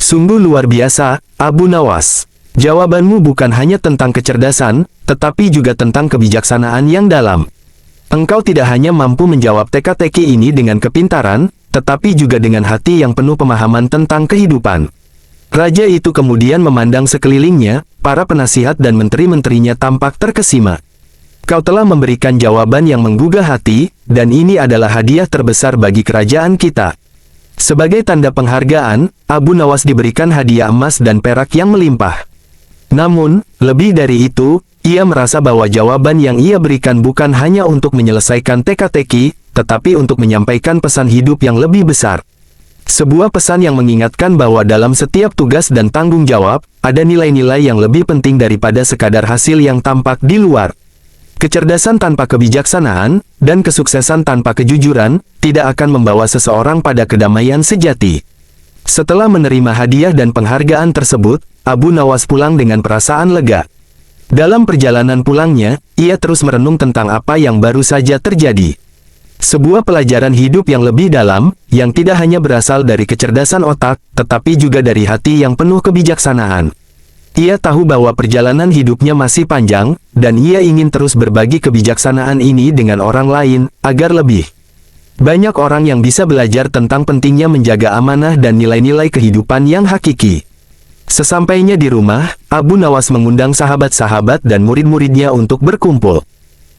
Sungguh luar biasa, Abu Nawas. Jawabanmu bukan hanya tentang kecerdasan, tetapi juga tentang kebijaksanaan yang dalam. Engkau tidak hanya mampu menjawab teka-teki ini dengan kepintaran, tetapi juga dengan hati yang penuh pemahaman tentang kehidupan. Raja itu kemudian memandang sekelilingnya, para penasihat dan menteri-menterinya tampak terkesima. Kau telah memberikan jawaban yang menggugah hati, dan ini adalah hadiah terbesar bagi kerajaan kita. Sebagai tanda penghargaan, Abu Nawas diberikan hadiah emas dan perak yang melimpah. Namun, lebih dari itu, Ia merasa bahwa jawaban yang ia berikan bukan hanya untuk menyelesaikan teka-teki, tetapi untuk menyampaikan pesan hidup yang lebih besar. Sebuah pesan yang mengingatkan bahwa dalam setiap tugas dan tanggung jawab, ada nilai-nilai yang lebih penting daripada sekadar hasil yang tampak di luar. Kecerdasan tanpa kebijaksanaan, dan kesuksesan tanpa kejujuran, tidak akan membawa seseorang pada kedamaian sejati. Setelah menerima hadiah dan penghargaan tersebut, Abu Nawas pulang dengan perasaan lega. Dalam perjalanan pulangnya, ia terus merenung tentang apa yang baru saja terjadi. Sebuah pelajaran hidup yang lebih dalam, yang tidak hanya berasal dari kecerdasan otak, tetapi juga dari hati yang penuh kebijaksanaan. Ia tahu bahwa perjalanan hidupnya masih panjang, dan ia ingin terus berbagi kebijaksanaan ini dengan orang lain, agar lebih banyak orang yang bisa belajar tentang pentingnya menjaga amanah dan nilai-nilai kehidupan yang hakiki. Sesampainya di rumah, Abu Nawas mengundang sahabat-sahabat dan murid-muridnya untuk berkumpul.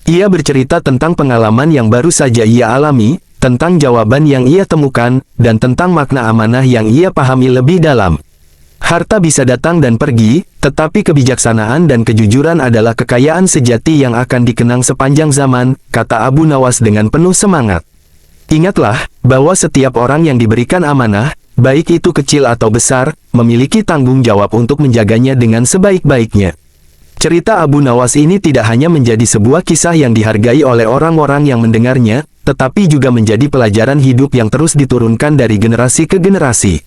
Ia bercerita tentang pengalaman yang baru saja ia alami, tentang jawaban yang ia temukan, dan tentang makna amanah yang ia pahami lebih dalam. Harta bisa datang dan pergi, tetapi kebijaksanaan dan kejujuran adalah kekayaan sejati yang akan dikenang sepanjang zaman, kata Abu Nawas dengan penuh semangat. Ingatlah, bahwa setiap orang yang diberikan amanah, baik itu kecil atau besar, memiliki tanggung jawab untuk menjaganya dengan sebaik-baiknya. Cerita Abu Nawas ini tidak hanya menjadi sebuah kisah yang dihargai oleh orang-orang yang mendengarnya, tetapi juga menjadi pelajaran hidup yang terus diturunkan dari generasi ke generasi.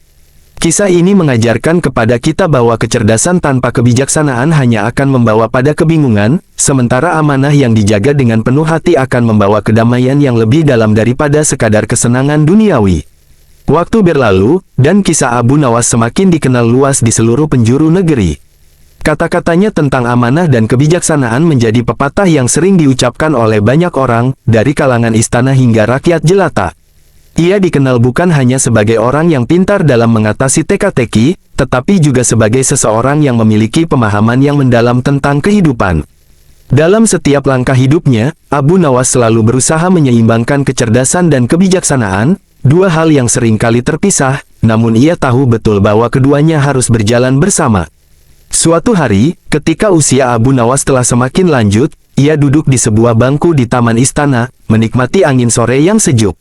Kisah ini mengajarkan kepada kita bahwa kecerdasan tanpa kebijaksanaan hanya akan membawa pada kebingungan, sementara amanah yang dijaga dengan penuh hati akan membawa kedamaian yang lebih dalam daripada sekadar kesenangan duniawi. Waktu berlalu, dan kisah Abu Nawas semakin dikenal luas di seluruh penjuru negeri. Kata-katanya tentang amanah dan kebijaksanaan menjadi pepatah yang sering diucapkan oleh banyak orang, dari kalangan istana hingga rakyat jelata. Ia dikenal bukan hanya sebagai orang yang pintar dalam mengatasi teka-teki, tetapi juga sebagai seseorang yang memiliki pemahaman yang mendalam tentang kehidupan. Dalam setiap langkah hidupnya, Abu Nawas selalu berusaha menyeimbangkan kecerdasan dan kebijaksanaan, dua hal yang sering kali terpisah, namun ia tahu betul bahwa keduanya harus berjalan bersama. Suatu hari, ketika usia Abu Nawas telah semakin lanjut, ia duduk di sebuah bangku di taman istana, menikmati angin sore yang sejuk.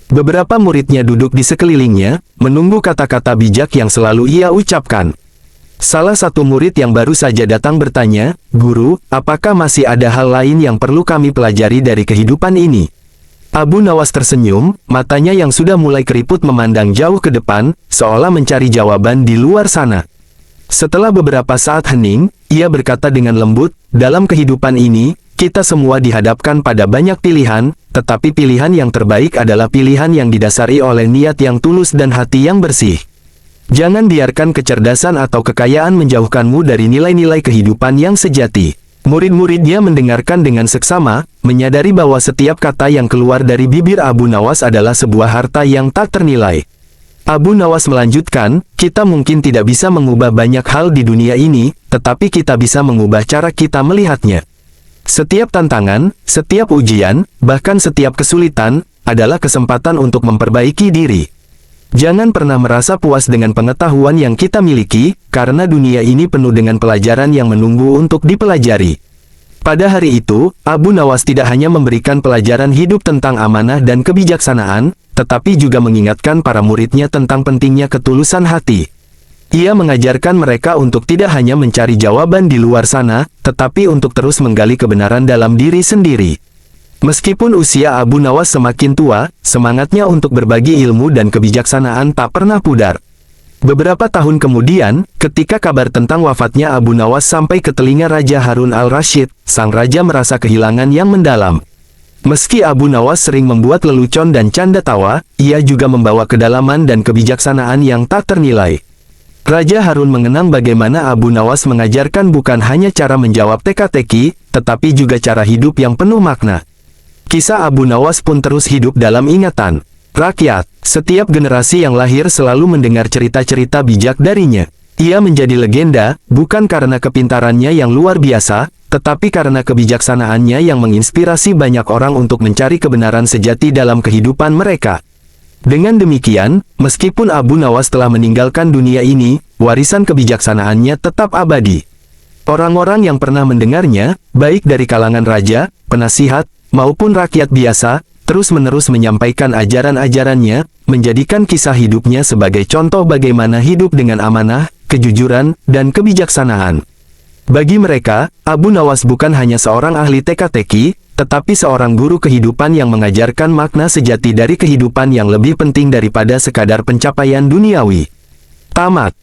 Beberapa muridnya duduk di sekelilingnya, menunggu kata-kata bijak yang selalu ia ucapkan. Salah satu murid yang baru saja datang bertanya, "Guru, apakah masih ada hal lain yang perlu kami pelajari dari kehidupan ini?" Abu Nawas tersenyum, matanya yang sudah mulai keriput memandang jauh ke depan, seolah mencari jawaban di luar sana. Setelah beberapa saat hening, ia berkata dengan lembut, "Dalam kehidupan ini, kita semua dihadapkan pada banyak pilihan, tetapi pilihan yang terbaik adalah pilihan yang didasari oleh niat yang tulus dan hati yang bersih. Jangan biarkan kecerdasan atau kekayaan menjauhkanmu dari nilai-nilai kehidupan yang sejati." Murid-muridnya mendengarkan dengan seksama, menyadari bahwa setiap kata yang keluar dari bibir Abu Nawas adalah sebuah harta yang tak ternilai. Abu Nawas melanjutkan, "Kita mungkin tidak bisa mengubah banyak hal di dunia ini, tetapi kita bisa mengubah cara kita melihatnya. Setiap tantangan, setiap ujian, bahkan setiap kesulitan, adalah kesempatan untuk memperbaiki diri. Jangan pernah merasa puas dengan pengetahuan yang kita miliki, karena dunia ini penuh dengan pelajaran yang menunggu untuk dipelajari." Pada hari itu, Abu Nawas tidak hanya memberikan pelajaran hidup tentang amanah dan kebijaksanaan, tetapi juga mengingatkan para muridnya tentang pentingnya ketulusan hati. Ia mengajarkan mereka untuk tidak hanya mencari jawaban di luar sana, tetapi untuk terus menggali kebenaran dalam diri sendiri. Meskipun usia Abu Nawas semakin tua, semangatnya untuk berbagi ilmu dan kebijaksanaan tak pernah pudar. Beberapa tahun kemudian, ketika kabar tentang wafatnya Abu Nawas sampai ke telinga Raja Harun al-Rashid, sang raja merasa kehilangan yang mendalam. Meski Abu Nawas sering membuat lelucon dan canda tawa, ia juga membawa kedalaman dan kebijaksanaan yang tak ternilai. Raja Harun mengenang bagaimana Abu Nawas mengajarkan bukan hanya cara menjawab teka-teki, tetapi juga cara hidup yang penuh makna. Kisah Abu Nawas pun terus hidup dalam ingatan rakyat. Setiap generasi yang lahir selalu mendengar cerita-cerita bijak darinya. Ia menjadi legenda, bukan karena kepintarannya yang luar biasa, tetapi karena kebijaksanaannya yang menginspirasi banyak orang untuk mencari kebenaran sejati dalam kehidupan mereka. Dengan demikian, meskipun Abu Nawas telah meninggalkan dunia ini, warisan kebijaksanaannya tetap abadi. Orang-orang yang pernah mendengarnya, baik dari kalangan raja, penasihat, maupun rakyat biasa, terus-menerus menyampaikan ajaran-ajarannya, menjadikan kisah hidupnya sebagai contoh bagaimana hidup dengan amanah, kejujuran, dan kebijaksanaan. Bagi mereka, Abu Nawas bukan hanya seorang ahli teka-teki, tetapi seorang guru kehidupan yang mengajarkan makna sejati dari kehidupan yang lebih penting daripada sekadar pencapaian duniawi. Tamat.